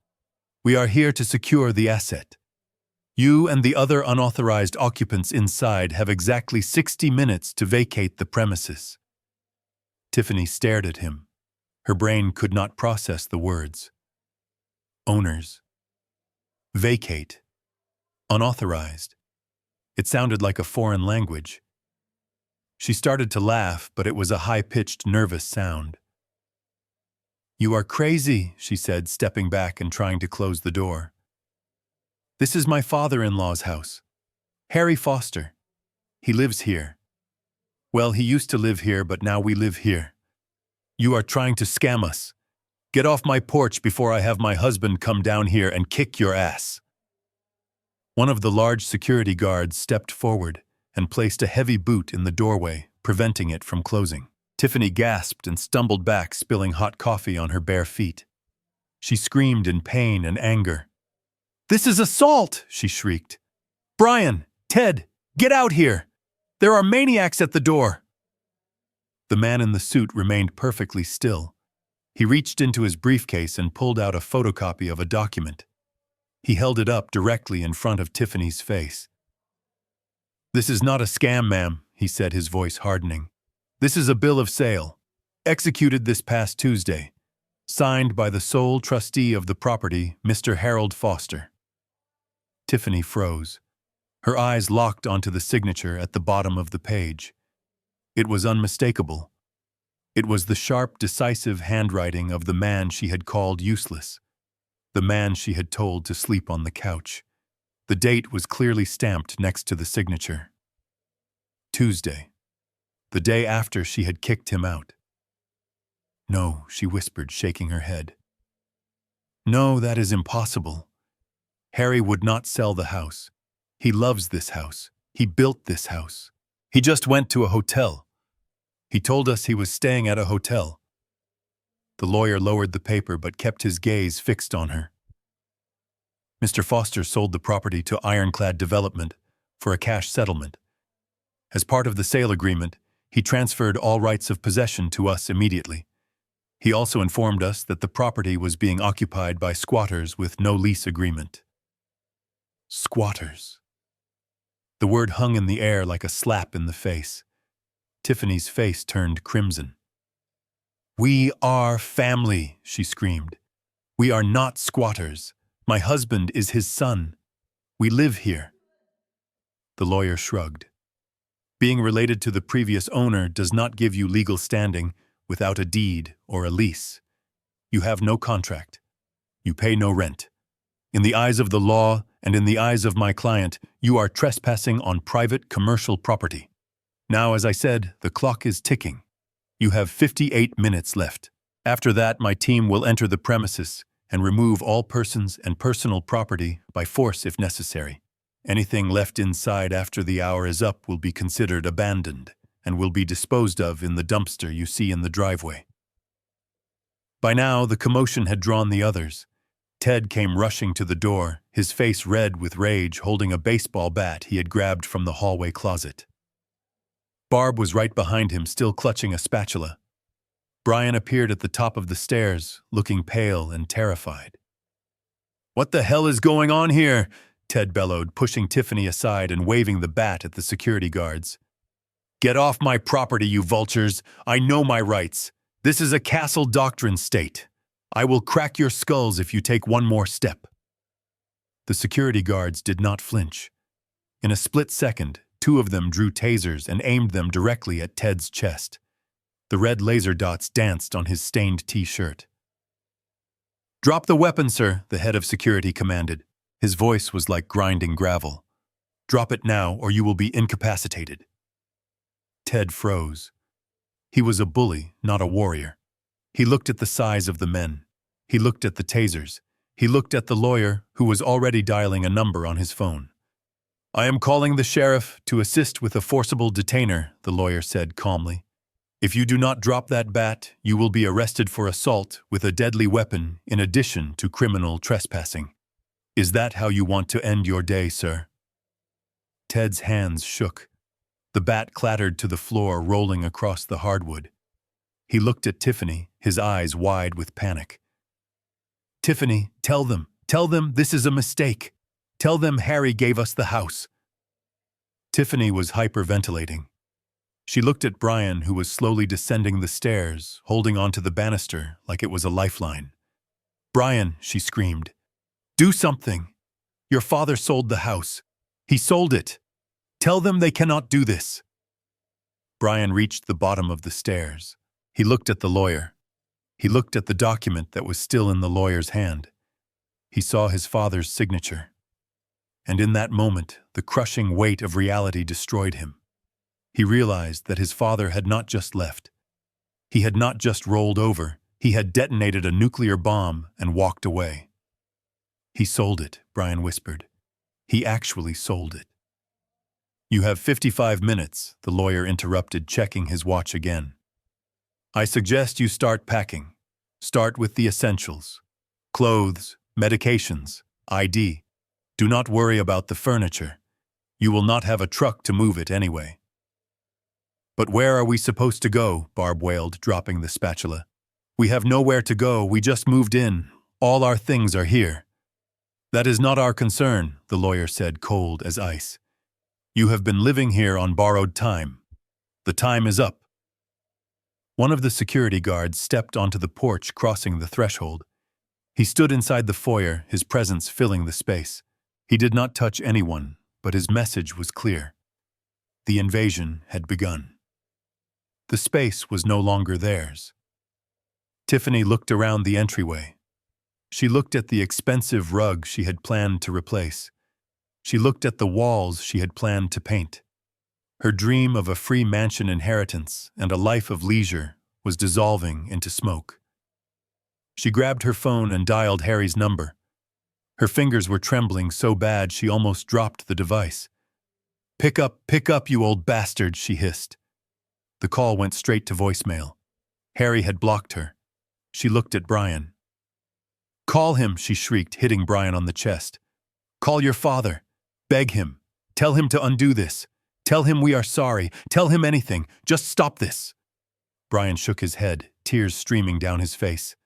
We are here to secure the asset. You and the other unauthorized occupants inside have exactly 60 minutes to vacate the premises." Tiffany stared at him. Her brain could not process the words. Owners. Vacate. Unauthorized. It sounded like a foreign language. She started to laugh, but it was a high-pitched, nervous sound. "You are crazy," she said, stepping back and trying to close the door. "This is my father-in-law's house, Harry Foster. He lives here. Well, he used to live here, but now we live here. You are trying to scam us. Get off my porch before I have my husband come down here and kick your ass." One of the large security guards stepped forward and placed a heavy boot in the doorway, preventing it from closing. Tiffany gasped and stumbled back, spilling hot coffee on her bare feet. She screamed in pain and anger. "This is assault!" she shrieked. "Brian! Ted! Get out here! There are maniacs at the door!" The man in the suit remained perfectly still. He reached into his briefcase and pulled out a photocopy of a document. He held it up directly in front of Tiffany's face. "This is not a scam, ma'am," he said, his voice hardening. "This is a bill of sale, executed this past Tuesday, signed by the sole trustee of the property, Mr. Harold Foster." Tiffany froze. Her eyes locked onto the signature at the bottom of the page. It was unmistakable. It was the sharp, decisive handwriting of the man she had called useless, the man she had told to sleep on the couch. The date was clearly stamped next to the signature. Tuesday, the day after she had kicked him out. "No," she whispered, shaking her head. "No, that is impossible. Harry would not sell the house. He loves this house. He built this house. He just went to a hotel. He told us he was staying at a hotel." The lawyer lowered the paper but kept his gaze fixed on her. "Mr. Foster sold the property to Ironclad Development for a cash settlement. As part of the sale agreement, he transferred all rights of possession to us immediately. He also informed us that the property was being occupied by squatters with no lease agreement." Squatters. The word hung in the air like a slap in the face. Tiffany's face turned crimson. "We are family," she screamed. "We are not squatters. My husband is his son. We live here." The lawyer shrugged. "Being related to the previous owner does not give you legal standing without a deed or a lease. You have no contract. You pay no rent. In the eyes of the law and in the eyes of my client, you are trespassing on private commercial property. Now, as I said, the clock is ticking. You have 58 minutes left. After that, my team will enter the premises and remove all persons and personal property by force if necessary. Anything left inside after the hour is up will be considered abandoned and will be disposed of in the dumpster you see in the driveway." By now, the commotion had drawn the others. Ted came rushing to the door, his face red with rage, holding a baseball bat he had grabbed from the hallway closet. Barb was right behind him, still clutching a spatula. Brian appeared at the top of the stairs, looking pale and terrified. "What the hell is going on here?" Ted bellowed, pushing Tiffany aside and waving the bat at the security guards. "Get off my property, you vultures! I know my rights. This is a castle doctrine state. I will crack your skulls if you take one more step." The security guards did not flinch. In a split second, 2 of them drew tasers and aimed them directly at Ted's chest. The red laser dots danced on his stained T-shirt. "Drop the weapon, sir," the head of security commanded. His voice was like grinding gravel. "Drop it now, or you will be incapacitated." Ted froze. He was a bully, not a warrior. He looked at the size of the men. He looked at the tasers. He looked at the lawyer, who was already dialing a number on his phone. "I am calling the sheriff to assist with a forcible detainer," the lawyer said calmly. "If you do not drop that bat, you will be arrested for assault with a deadly weapon in addition to criminal trespassing. Is that how you want to end your day, sir?" Ted's hands shook. The bat clattered to the floor, rolling across the hardwood. He looked at Tiffany, his eyes wide with panic. "Tiffany, tell them this is a mistake. Tell them Harry gave us the house." Tiffany was hyperventilating. She looked at Brian, who was slowly descending the stairs, holding onto the banister like it was a lifeline. "Brian," she screamed, "do something. Your father sold the house. He sold it. Tell them they cannot do this." Brian reached the bottom of the stairs. He looked at the lawyer. He looked at the document that was still in the lawyer's hand. He saw his father's signature. And in that moment, the crushing weight of reality destroyed him. He realized that his father had not just left. He had not just rolled over. He had detonated a nuclear bomb and walked away. "He sold it," Brian whispered. "He actually sold it." "You have 55 minutes," the lawyer interrupted, checking his watch again. I suggest you start packing. Start with the essentials. Clothes, medications, ID. Do not worry about the furniture. You will not have a truck to move it anyway. But where are we supposed to go? Barb wailed, dropping the spatula. We have nowhere to go, we just moved in. All our things are here. That is not our concern, the lawyer said, cold as ice. You have been living here on borrowed time. The time is up. One of the security guards stepped onto the porch, crossing the threshold. He stood inside the foyer, his presence filling the space. He did not touch anyone, but his message was clear. The invasion had begun. The space was no longer theirs. Tiffany looked around the entryway. She looked at the expensive rug she had planned to replace. She looked at the walls she had planned to paint. Her dream of a free mansion inheritance and a life of leisure was dissolving into smoke. She grabbed her phone and dialed Harry's number. Her fingers were trembling so bad she almost dropped the device. Pick up, you old bastard," she hissed. The call went straight to voicemail. Harry had blocked her. She looked at Brian. "Call him," she shrieked, hitting Brian on the chest. "Call your father. Beg him. Tell him to undo this. Tell him we are sorry. Tell him anything. Just stop this." Brian shook his head, tears streaming down his face.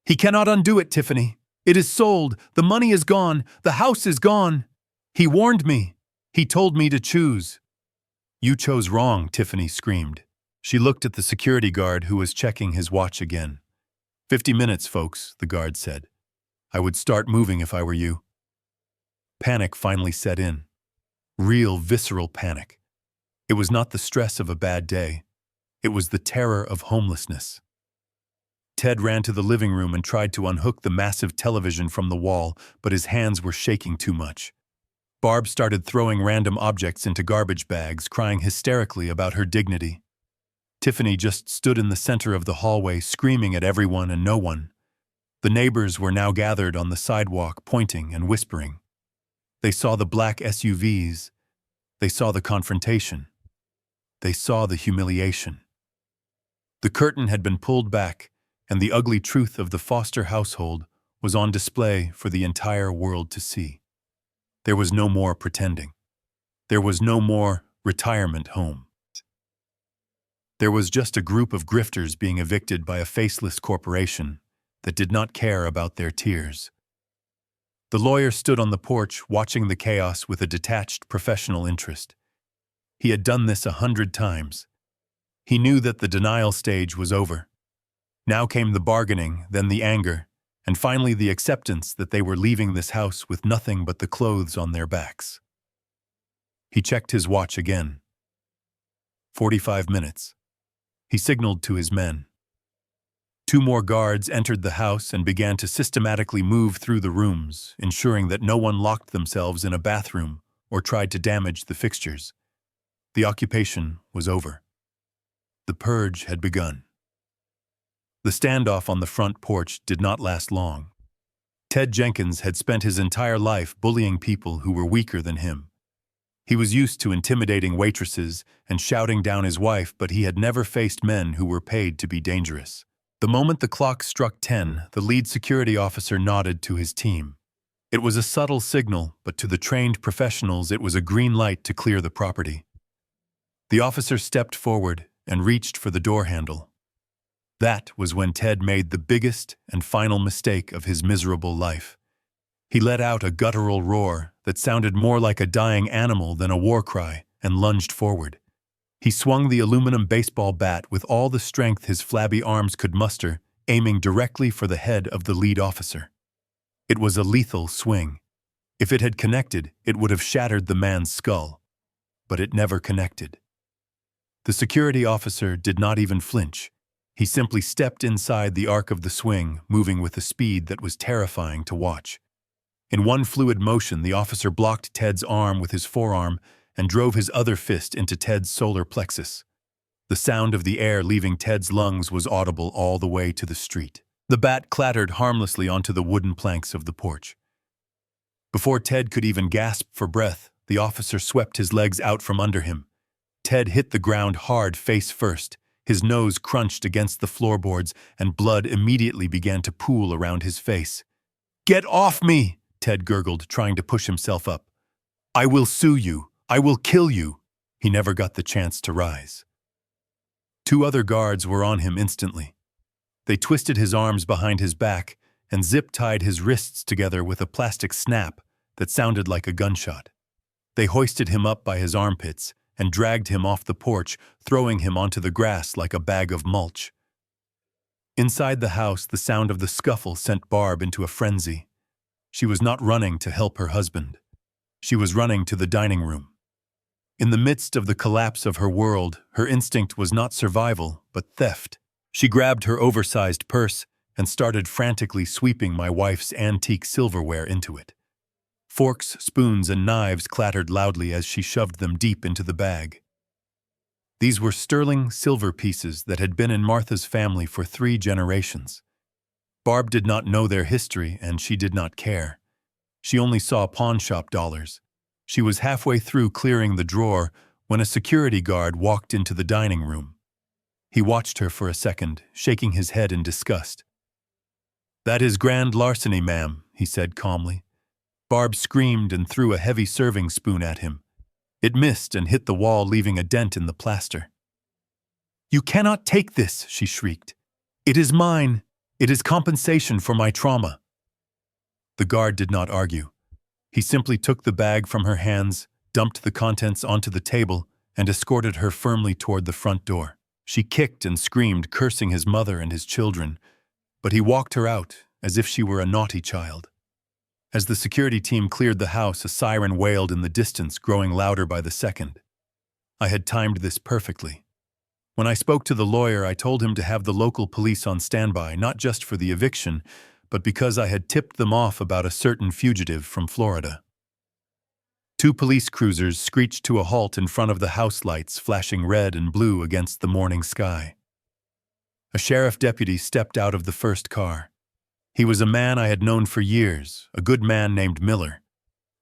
"He cannot undo it, Tiffany. It is sold. The money is gone. The house is gone. He warned me. He told me to choose." "You chose wrong," Tiffany screamed. She looked at the security guard who was checking his watch again. 50 minutes, folks," the guard said. "I would start moving if I were you." Panic finally set in. Real, visceral panic. It was not the stress of a bad day. It was the terror of homelessness. Ted ran to the living room and tried to unhook the massive television from the wall, but his hands were shaking too much. Barb started throwing random objects into garbage bags, crying hysterically about her dignity. Tiffany just stood in the center of the hallway, screaming at everyone and no one. The neighbors were now gathered on the sidewalk, pointing and whispering. They saw the black SUVs. They saw the confrontation. They saw the humiliation. The curtain had been pulled back, and the ugly truth of the Foster household was on display for the entire world to see. There was no more pretending. There was no more retirement home. There was just a group of grifters being evicted by a faceless corporation that did not care about their tears. The lawyer stood on the porch, watching the chaos with a detached professional interest. He had done this 100 times. He knew that the denial stage was over. Now came the bargaining, then the anger, and finally the acceptance that they were leaving this house with nothing but the clothes on their backs. He checked his watch again. 45 minutes. He signaled to his men. 2 more guards entered the house and began to systematically move through the rooms, ensuring that no one locked themselves in a bathroom or tried to damage the fixtures. The occupation was over. The purge had begun. The standoff on the front porch did not last long. Ted Jenkins had spent his entire life bullying people who were weaker than him. He was used to intimidating waitresses and shouting down his wife, but he had never faced men who were paid to be dangerous. The moment the clock struck 10, the lead security officer nodded to his team. It was a subtle signal, but to the trained professionals it was a green light to clear the property. The officer stepped forward and reached for the door handle. That was when Ted made the biggest and final mistake of his miserable life. He let out a guttural roar that sounded more like a dying animal than a war cry and lunged forward. He swung the aluminum baseball bat with all the strength his flabby arms could muster, aiming directly for the head of the lead officer. It was a lethal swing. If it had connected, it would have shattered the man's skull. But it never connected. The security officer did not even flinch. He simply stepped inside the arc of the swing, moving with a speed that was terrifying to watch. In one fluid motion, the officer blocked Ted's arm with his forearm and drove his other fist into Ted's solar plexus. The sound of the air leaving Ted's lungs was audible all the way to the street. The bat clattered harmlessly onto the wooden planks of the porch. Before Ted could even gasp for breath, the officer swept his legs out from under him. Ted hit the ground hard face first, His nose crunched against the floorboards, and blood immediately began to pool around his face. "Get off me!" Ted gurgled, trying to push himself up. "I will sue you. I will kill you." He never got the chance to rise. Two other guards were on him instantly. They twisted his arms behind his back and zip-tied his wrists together with a plastic snap that sounded like a gunshot. They hoisted him up by his armpits and dragged him off the porch, throwing him onto the grass like a bag of mulch. Inside the house, the sound of the scuffle sent Barb into a frenzy. She was not running to help her husband. She was running to the dining room. In the midst of the collapse of her world, her instinct was not survival, but theft. She grabbed her oversized purse and started frantically sweeping my wife's antique silverware into it. Forks, spoons, and knives clattered loudly as she shoved them deep into the bag. These were sterling silver pieces that had been in Martha's family for 3 generations. Barb did not know their history, and she did not care. She only saw pawnshop dollars. She was halfway through clearing the drawer when a security guard walked into the dining room. He watched her for a second, shaking his head in disgust. "That is grand larceny, ma'am," he said calmly. Barb screamed and threw a heavy serving spoon at him. It missed and hit the wall, leaving a dent in the plaster. "You cannot take this," she shrieked. "It is mine. It is compensation for my trauma." The guard did not argue. He simply took the bag from her hands, dumped the contents onto the table, and escorted her firmly toward the front door. She kicked and screamed, cursing his mother and his children, but he walked her out as if she were a naughty child. As the security team cleared the house, a siren wailed in the distance, growing louder by the second. I had timed this perfectly. When I spoke to the lawyer, I told him to have the local police on standby, not just for the eviction, but because I had tipped them off about a certain fugitive from Florida. 2 police cruisers screeched to a halt in front of the house lights, flashing red and blue against the morning sky. A sheriff deputy stepped out of the first car. He was a man I had known for years, a good man named Miller.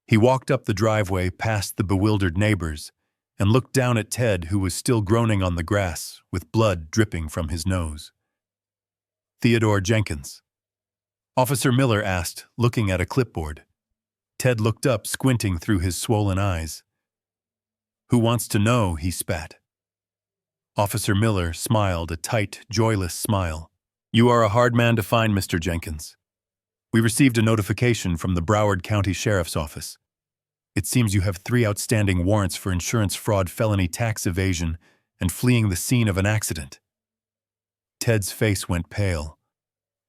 He walked up the driveway past the bewildered neighbors and looked down at Ted, who was still groaning on the grass, with blood dripping from his nose. "Theodore Jenkins?" Officer Miller asked, looking at a clipboard. Ted looked up, squinting through his swollen eyes. "Who wants to know?" he spat. Officer Miller smiled, a tight, joyless smile. "You are a hard man to find, Mr. Jenkins. We received a notification from the Broward County Sheriff's Office. It seems you have 3 outstanding warrants for insurance fraud, felony tax evasion, and fleeing the scene of an accident." Ted's face went pale.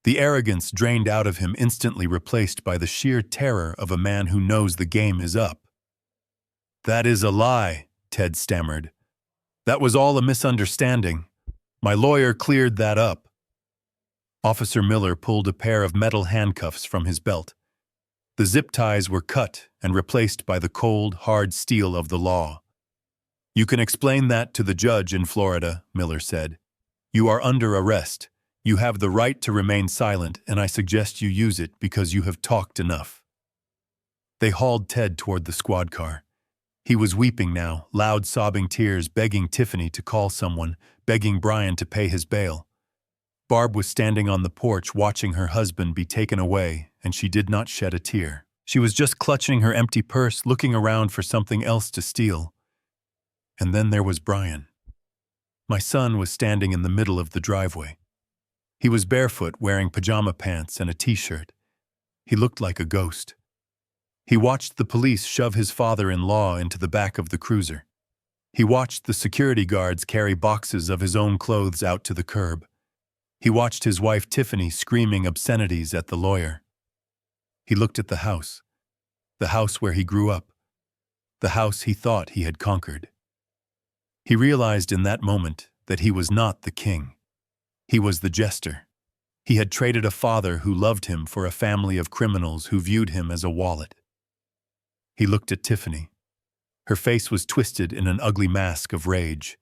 The arrogance drained out of him, instantly replaced by the sheer terror of a man who knows the game is up. "That is a lie," Ted stammered. "That was all a misunderstanding. My lawyer cleared that up." Officer Miller pulled a pair of metal handcuffs from his belt. The zip ties were cut and replaced by the cold, hard steel of the law. "You can explain that to the judge in Florida," Miller said. "You are under arrest. You have the right to remain silent, and I suggest you use it because you have talked enough." They hauled Ted toward the squad car. He was weeping now, loud sobbing tears, begging Tiffany to call someone, begging Brian to pay his bail. Barb was standing on the porch watching her husband be taken away, and she did not shed a tear. She was just clutching her empty purse, looking around for something else to steal. And then there was Brian. My son was standing in the middle of the driveway. He was barefoot, wearing pajama pants and a t-shirt. He looked like a ghost. He watched the police shove his father-in-law into the back of the cruiser. He watched the security guards carry boxes of his own clothes out to the curb. He watched his wife Tiffany screaming obscenities at the lawyer. He looked at the house where he grew up, the house he thought he had conquered. He realized in that moment that he was not the king. He was the jester. He had traded a father who loved him for a family of criminals who viewed him as a wallet. He looked at Tiffany. Her face was twisted in an ugly mask of rage.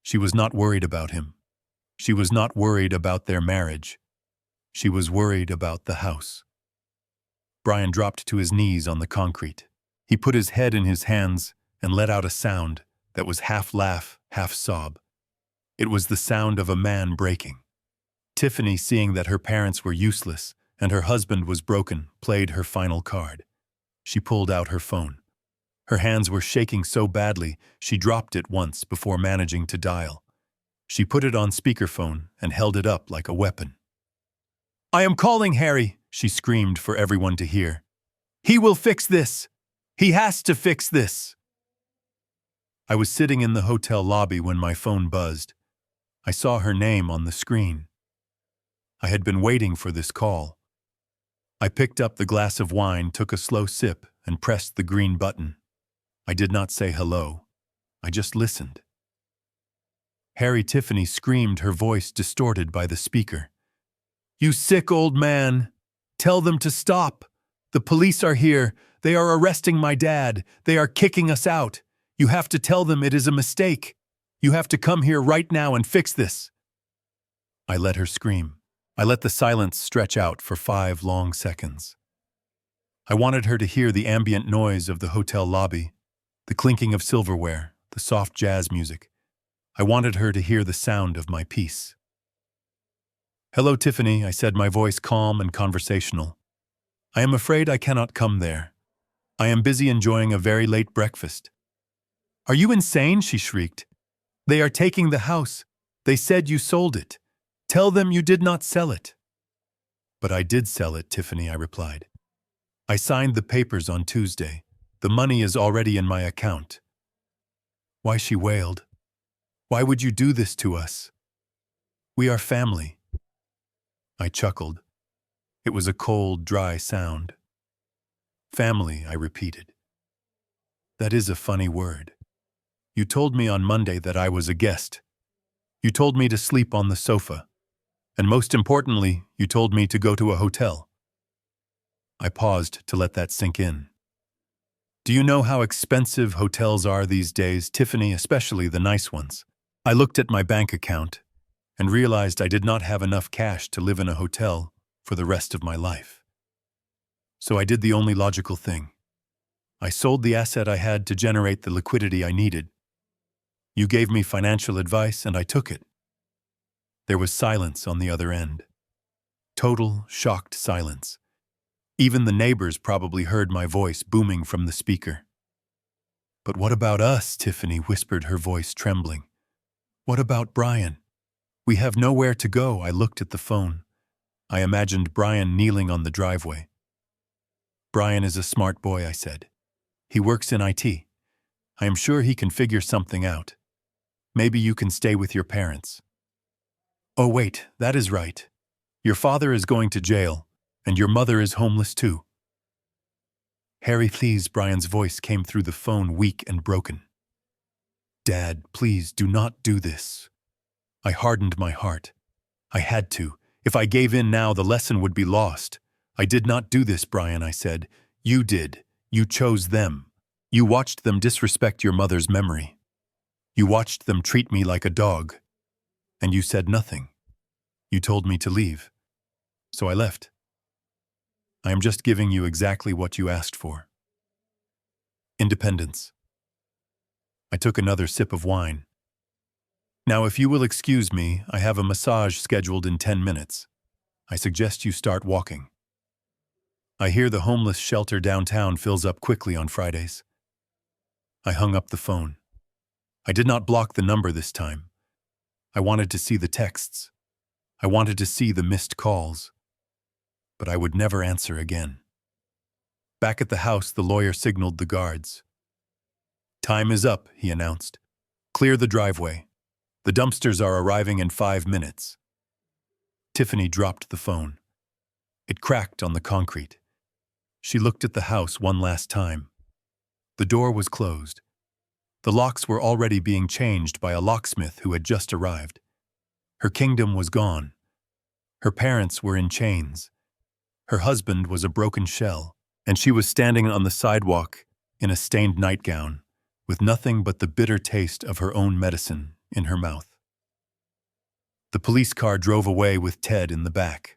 She was not worried about him. She was not worried about their marriage. She was worried about the house. Brian dropped to his knees on the concrete. He put his head in his hands and let out a sound that was half laugh, half sob. It was the sound of a man breaking. Tiffany, seeing that her parents were useless and her husband was broken, played her final card. She pulled out her phone. Her hands were shaking so badly she dropped it once before managing to dial. She put it on speakerphone and held it up like a weapon. "I am calling Harry," she screamed for everyone to hear. "He will fix this. He has to fix this." I was sitting in the hotel lobby when my phone buzzed. I saw her name on the screen. I had been waiting for this call. I picked up the glass of wine, took a slow sip, and pressed the green button. I did not say hello. I just listened. Harry. Tiffany screamed, her voice distorted by the speaker. "You sick old man! Tell them to stop! The police are here! They are arresting my dad! They are kicking us out! You have to tell them it is a mistake! You have to come here right now and fix this!" I let her scream. I let the silence stretch out for 5 long seconds. I wanted her to hear the ambient noise of the hotel lobby, the clinking of silverware, the soft jazz music. I wanted her to hear the sound of my peace. "Hello, Tiffany," I said, my voice calm and conversational. "I am afraid I cannot come there. I am busy enjoying a very late breakfast." "Are you insane?" she shrieked. "They are taking the house. They said you sold it. Tell them you did not sell it." "But I did sell it, Tiffany," I replied. "I signed the papers on Tuesday. The money is already in my account." "Why?" she wailed. "Why would you do this to us? We are family." I chuckled. It was a cold, dry sound. "Family," I repeated. "That is a funny word. You told me on Monday that I was a guest. You told me to sleep on the sofa. And most importantly, you told me to go to a hotel." I paused to let that sink in. "Do you know how expensive hotels are these days, Tiffany, especially the nice ones?" I looked at my bank account and realized I did not have enough cash to live in a hotel for the rest of my life. So I did the only logical thing. I sold the asset I had to generate the liquidity I needed. You gave me financial advice and I took it. There was silence on the other end. Total, shocked silence. Even the neighbors probably heard my voice booming from the speaker. "But what about us?" Tiffany whispered, her voice trembling. "What about Brian? We have nowhere to go." I looked at the phone. I imagined Brian kneeling on the driveway. "Brian is a smart boy," I said. "He works in IT. I am sure he can figure something out. Maybe you can stay with your parents." "Oh wait, that is right. Your father is going to jail, and your mother is homeless too." "Harry, please," Brian's voice came through the phone, weak and broken. "Dad, please do not do this." I hardened my heart. I had to. If I gave in now, the lesson would be lost. "I did not do this, Brian," I said. "You did. You chose them. You watched them disrespect your mother's memory. You watched them treat me like a dog. And you said nothing. You told me to leave. So I left. I am just giving you exactly what you asked for. Independence." I took another sip of wine. "Now, if you will excuse me, I have a massage scheduled in 10 minutes. I suggest you start walking. I hear the homeless shelter downtown fills up quickly on Fridays." I hung up the phone. I did not block the number this time. I wanted to see the texts. I wanted to see the missed calls. But I would never answer again. Back at the house, the lawyer signaled the guards. "Time is up," he announced. "Clear the driveway. The dumpsters are arriving in 5 minutes." Tiffany dropped the phone. It cracked on the concrete. She looked at the house one last time. The door was closed. The locks were already being changed by a locksmith who had just arrived. Her kingdom was gone. Her parents were in chains. Her husband was a broken shell, and she was standing on the sidewalk in a stained nightgown, with nothing but the bitter taste of her own medicine in her mouth. The police car drove away with Ted in the back.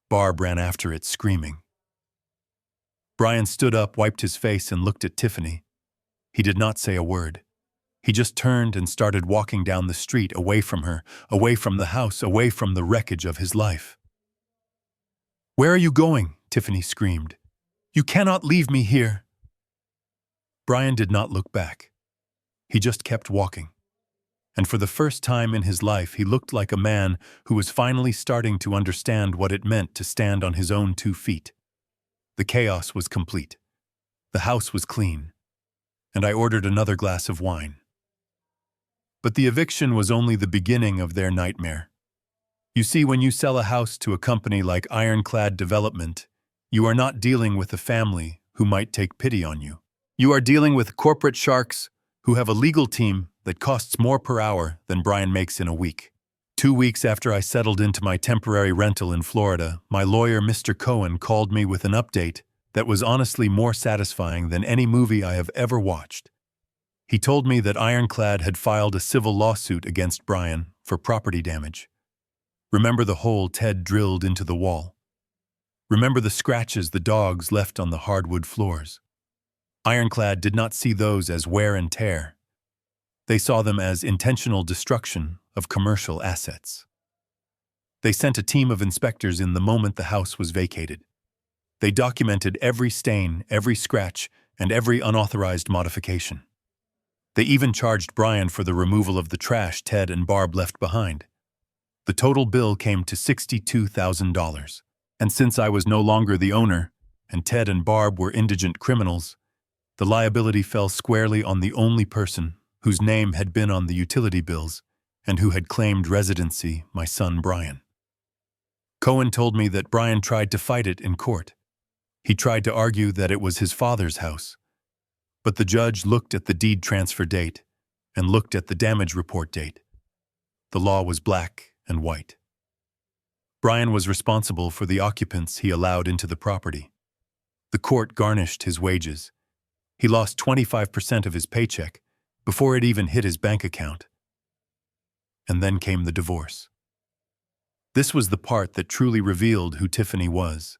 Barb ran after it, screaming. Brian stood up, wiped his face, and looked at Tiffany. He did not say a word. He just turned and started walking down the street, away from her, away from the house, away from the wreckage of his life. "Where are you going?" Tiffany screamed. "You cannot leave me here." Brian did not look back. He just kept walking. And for the first time in his life, he looked like a man who was finally starting to understand what it meant to stand on his own 2 feet. The chaos was complete. The house was clean. And I ordered another glass of wine. But the eviction was only the beginning of their nightmare. You see, when you sell a house to a company like Ironclad Development, you are not dealing with a family who might take pity on you. You are dealing with corporate sharks who have a legal team that costs more per hour than Brian makes in a week. 2 weeks after I settled into my temporary rental in Florida, my lawyer, Mr. Cohen, called me with an update that was honestly more satisfying than any movie I have ever watched. He told me that Ironclad had filed a civil lawsuit against Brian for property damage. Remember the hole Ted drilled into the wall? Remember the scratches the dogs left on the hardwood floors? Ironclad did not see those as wear and tear. They saw them as intentional destruction of commercial assets. They sent a team of inspectors in the moment the house was vacated. They documented every stain, every scratch, and every unauthorized modification. They even charged Brian for the removal of the trash Ted and Barb left behind. The total bill came to $62,000. And since I was no longer the owner, and Ted and Barb were indigent criminals, the liability fell squarely on the only person whose name had been on the utility bills and who had claimed residency, my son Brian. Cohen told me that Brian tried to fight it in court. He tried to argue that it was his father's house. But the judge looked at the deed transfer date and looked at the damage report date. The law was black and white. Brian was responsible for the occupants he allowed into the property. The court garnished his wages. He lost 25% of his paycheck before it even hit his bank account. And then came the divorce. This was the part that truly revealed who Tiffany was.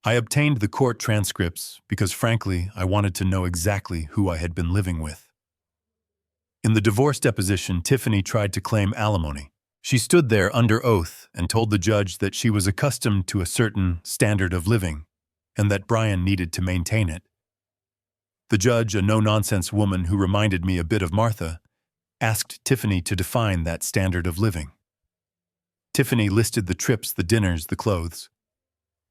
I obtained the court transcripts because, frankly, I wanted to know exactly who I had been living with. In the divorce deposition, Tiffany tried to claim alimony. She stood there under oath and told the judge that she was accustomed to a certain standard of living and that Brian needed to maintain it. The judge, a no-nonsense woman who reminded me a bit of Martha, asked Tiffany to define that standard of living. Tiffany listed the trips, the dinners, the clothes.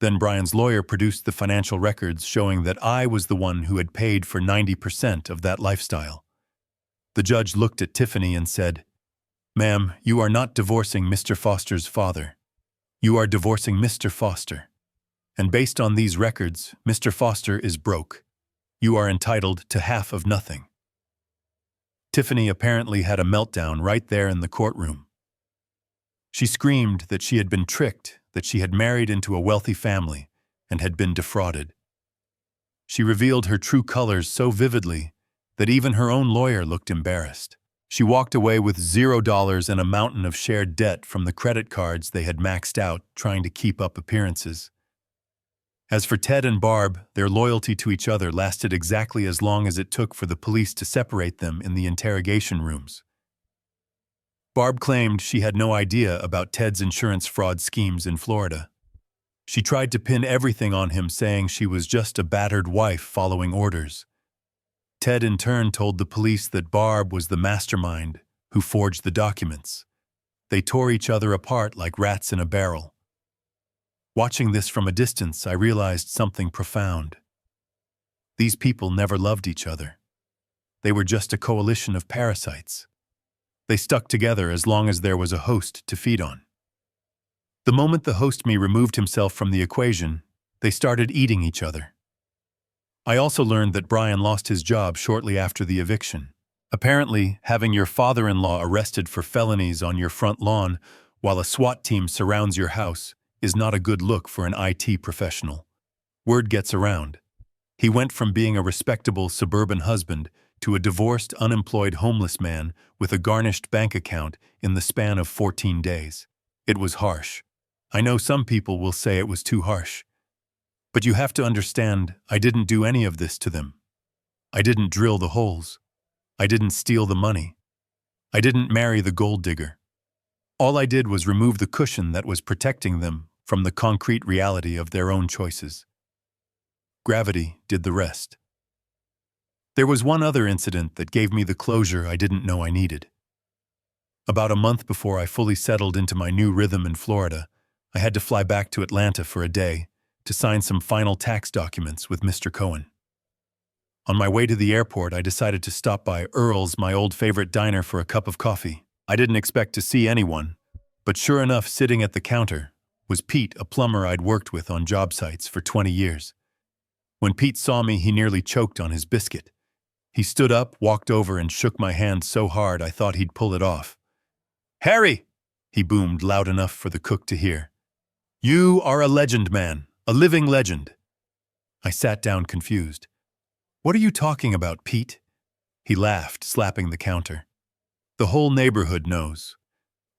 Then Brian's lawyer produced the financial records showing that I was the one who had paid for 90% of that lifestyle. The judge looked at Tiffany and said, "Ma'am, you are not divorcing Mr. Foster's father. You are divorcing Mr. Foster. And based on these records, Mr. Foster is broke. You are entitled to half of nothing." Tiffany apparently had a meltdown right there in the courtroom. She screamed that she had been tricked, that she had married into a wealthy family and had been defrauded. She revealed her true colors so vividly that even her own lawyer looked embarrassed. She walked away with $0 and a mountain of shared debt from the credit cards they had maxed out trying to keep up appearances. As for Ted and Barb, their loyalty to each other lasted exactly as long as it took for the police to separate them in the interrogation rooms. Barb claimed she had no idea about Ted's insurance fraud schemes in Florida. She tried to pin everything on him, saying she was just a battered wife following orders. Ted in turn told the police that Barb was the mastermind who forged the documents. They tore each other apart like rats in a barrel. Watching this from a distance, I realized something profound. These people never loved each other. They were just a coalition of parasites. They stuck together as long as there was a host to feed on. The moment the host me removed himself from the equation, they started eating each other. I also learned that Brian lost his job shortly after the eviction. Apparently, having your father-in-law arrested for felonies on your front lawn while a SWAT team surrounds your house is not a good look for an IT professional. Word gets around. He went from being a respectable suburban husband to a divorced, unemployed homeless man with a garnished bank account in the span of 14 days. It was harsh. I know some people will say it was too harsh. But you have to understand, I didn't do any of this to them. I didn't drill the holes. I didn't steal the money. I didn't marry the gold digger. All I did was remove the cushion that was protecting them from the concrete reality of their own choices. Gravity did the rest. There was one other incident that gave me the closure I didn't know I needed. About a month before I fully settled into my new rhythm in Florida, I had to fly back to Atlanta for a day to sign some final tax documents with Mr. Cohen. On my way to the airport, I decided to stop by Earl's, my old favorite diner, for a cup of coffee. I didn't expect to see anyone, but sure enough, sitting at the counter was Pete, a plumber I'd worked with on job sites for 20 years. When Pete saw me, he nearly choked on his biscuit. He stood up, walked over, and shook my hand so hard I thought he'd pull it off. "Harry!" he boomed loud enough for the cook to hear. "You are a legend, man, a living legend." I sat down confused. "What are you talking about, Pete?" He laughed, slapping the counter. "The whole neighborhood knows.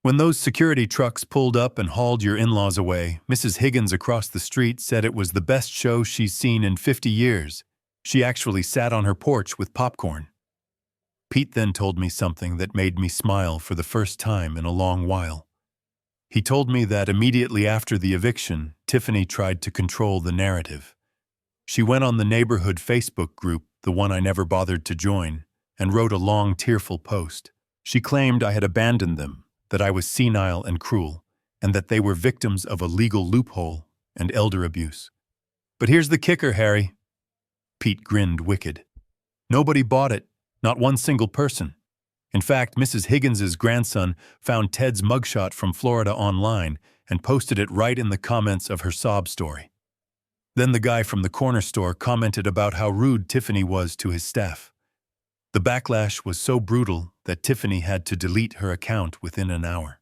When those security trucks pulled up and hauled your in-laws away, Mrs. Higgins across the street said it was the best show she's seen in 50 years. She actually sat on her porch with popcorn." Pete then told me something that made me smile for the first time in a long while. He told me that immediately after the eviction, Tiffany tried to control the narrative. She went on the neighborhood Facebook group, the one I never bothered to join, and wrote a long, tearful post. She claimed I had abandoned them, that I was senile and cruel, and that they were victims of a legal loophole and elder abuse. "But here's the kicker, Harry." Pete grinned wicked. "Nobody bought it, not one single person. In fact, Mrs. Higgins's grandson found Ted's mugshot from Florida online and posted it right in the comments of her sob story. Then the guy from the corner store commented about how rude Tiffany was to his staff. The backlash was so brutal that Tiffany had to delete her account within an hour.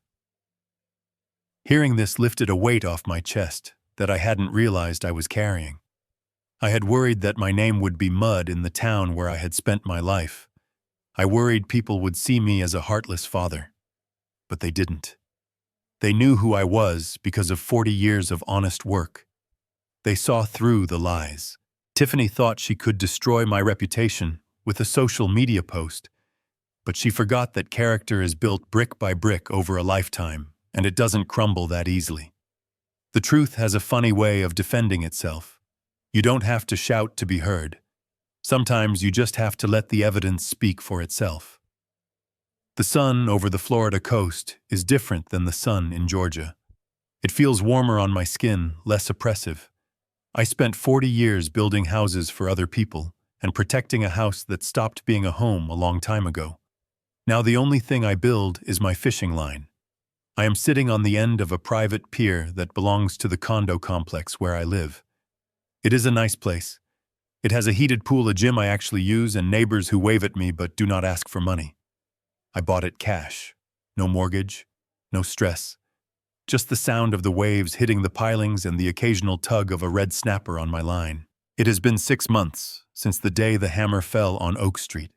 Hearing this lifted a weight off my chest that I hadn't realized I was carrying. I had worried that my name would be mud in the town where I had spent my life. I worried people would see me as a heartless father. But they didn't. They knew who I was because of 40 years of honest work. They saw through the lies. Tiffany thought she could destroy my reputation with a social media post, but she forgot that character is built brick by brick over a lifetime, and it doesn't crumble that easily. The truth has a funny way of defending itself. You don't have to shout to be heard. Sometimes you just have to let the evidence speak for itself. The sun over the Florida coast is different than the sun in Georgia. It feels warmer on my skin, less oppressive. I spent 40 years building houses for other people and protecting a house that stopped being a home a long time ago. Now the only thing I build is my fishing line. I am sitting on the end of a private pier that belongs to the condo complex where I live. It is a nice place. It has a heated pool, a gym I actually use, and neighbors who wave at me but do not ask for money. I bought it cash. No mortgage, no stress. Just the sound of the waves hitting the pilings and the occasional tug of a red snapper on my line. It has been 6 months since the day the hammer fell on Oak Street.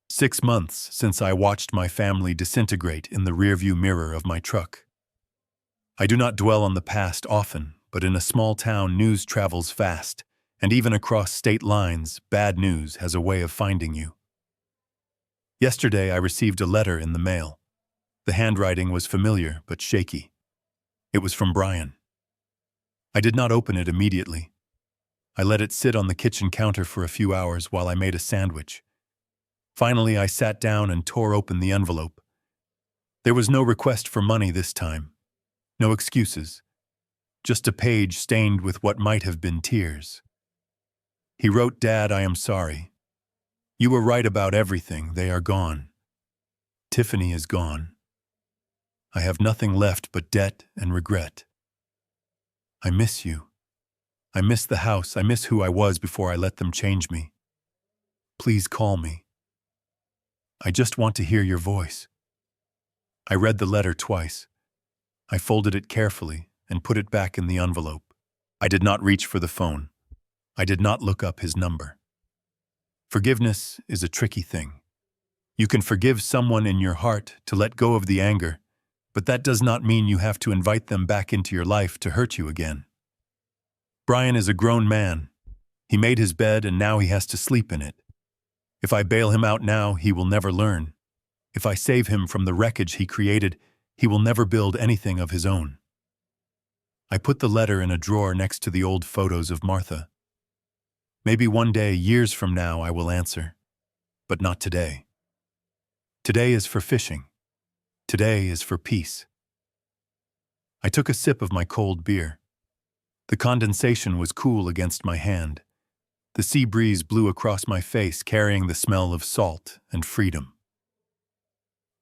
6 months since I watched my family disintegrate in the rearview mirror of my truck. I do not dwell on the past often, but in a small town, news travels fast, and even across state lines, bad news has a way of finding you. Yesterday, I received a letter in the mail. The handwriting was familiar but shaky. It was from Brian. I did not open it immediately. I let it sit on the kitchen counter for a few hours while I made a sandwich. Finally, I sat down and tore open the envelope. There was no request for money this time. No excuses. Just a page stained with what might have been tears. He wrote, "Dad, I am sorry. You were right about everything. They are gone. Tiffany is gone. I have nothing left but debt and regret. I miss you. I miss the house. I miss who I was before I let them change me. Please call me. I just want to hear your voice." I read the letter twice. I folded it carefully and put it back in the envelope. I did not reach for the phone. I did not look up his number. Forgiveness is a tricky thing. You can forgive someone in your heart to let go of the anger, but that does not mean you have to invite them back into your life to hurt you again. Brian is a grown man. He made his bed and now he has to sleep in it. If I bail him out now, he will never learn. If I save him from the wreckage he created, he will never build anything of his own. I put the letter in a drawer next to the old photos of Martha. Maybe one day, years from now, I will answer. But not today. Today is for fishing. Today is for peace. I took a sip of my cold beer. The condensation was cool against my hand. The sea breeze blew across my face, carrying the smell of salt and freedom.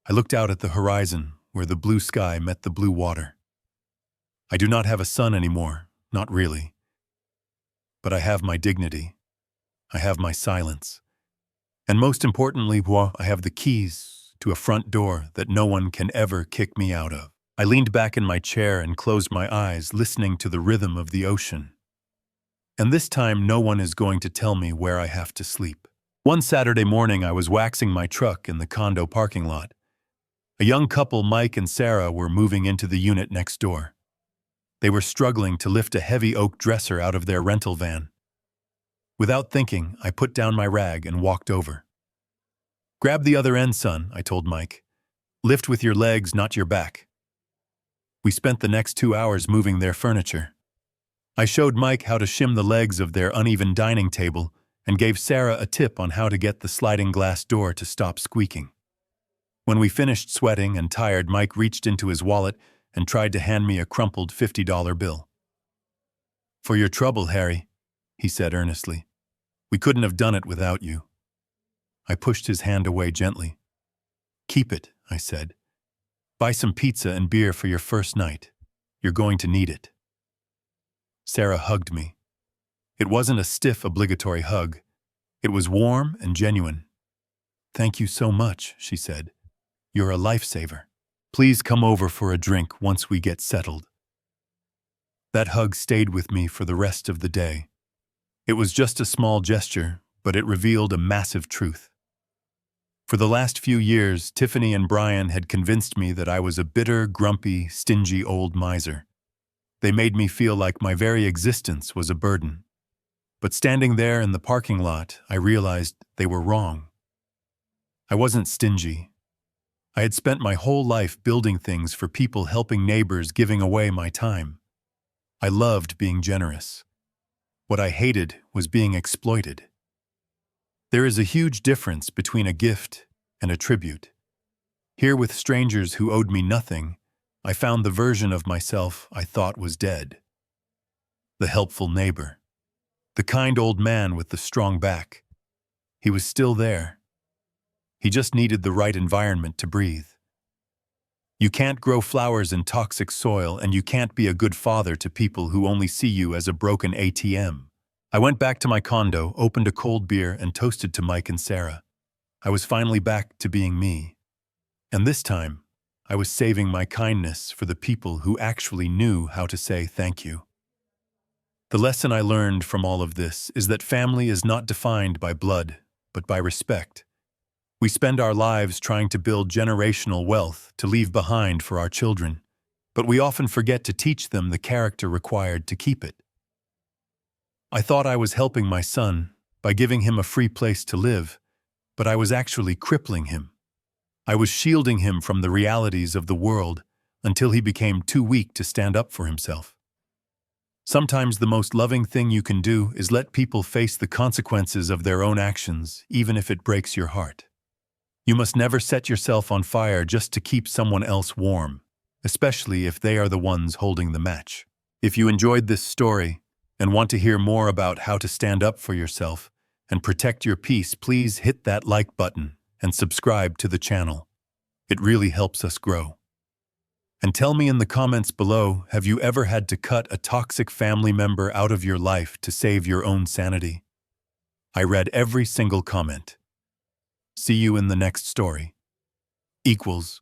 I looked out at the horizon, where the blue sky met the blue water. I do not have a son anymore, not really. But I have my dignity. I have my silence. And most importantly, I have the keys to a front door that no one can ever kick me out of. I leaned back in my chair and closed my eyes, listening to the rhythm of the ocean. And this time, no one is going to tell me where I have to sleep. One Saturday morning, I was waxing my truck in the condo parking lot. A young couple, Mike and Sarah, were moving into the unit next door. They were struggling to lift a heavy oak dresser out of their rental van. Without thinking, I put down my rag and walked over. "Grab the other end, son," I told Mike. "Lift with your legs, not your back." We spent the next 2 hours moving their furniture. I showed Mike how to shim the legs of their uneven dining table and gave Sarah a tip on how to get the sliding glass door to stop squeaking. When we finished sweating and tired, Mike reached into his wallet and tried to hand me a crumpled $50 bill. "For your trouble, Harry," he said earnestly. "We couldn't have done it without you." I pushed his hand away gently. "Keep it," I said. "Buy some pizza and beer for your first night. You're going to need it." Sarah hugged me. It wasn't a stiff, obligatory hug. It was warm and genuine. "Thank you so much," she said. "You're a lifesaver. Please come over for a drink once we get settled." That hug stayed with me for the rest of the day. It was just a small gesture, but it revealed a massive truth. For the last few years, Tiffany and Brian had convinced me that I was a bitter, grumpy, stingy old miser. They made me feel like my very existence was a burden. But standing there in the parking lot, I realized they were wrong. I wasn't stingy. I had spent my whole life building things for people, helping neighbors, giving away my time. I loved being generous. What I hated was being exploited. There is a huge difference between a gift and a tribute. Here, with strangers who owed me nothing, I found the version of myself I thought was dead. The helpful neighbor. The kind old man with the strong back. He was still there. He just needed the right environment to breathe. You can't grow flowers in toxic soil, and you can't be a good father to people who only see you as a broken ATM. I went back to my condo, opened a cold beer, and toasted to Mike and Sarah. I was finally back to being me. And this time, I was saving my kindness for the people who actually knew how to say thank you. The lesson I learned from all of this is that family is not defined by blood, but by respect. We spend our lives trying to build generational wealth to leave behind for our children, but we often forget to teach them the character required to keep it. I thought I was helping my son by giving him a free place to live, but I was actually crippling him. I was shielding him from the realities of the world until he became too weak to stand up for himself. Sometimes the most loving thing you can do is let people face the consequences of their own actions, even if it breaks your heart. You must never set yourself on fire just to keep someone else warm, especially if they are the ones holding the match. If you enjoyed this story and want to hear more about how to stand up for yourself and protect your peace, please hit that like button and subscribe to the channel. It really helps us grow. And tell me in the comments below, have you ever had to cut a toxic family member out of your life to save your own sanity? I read every single comment. See you in the next story. Equals.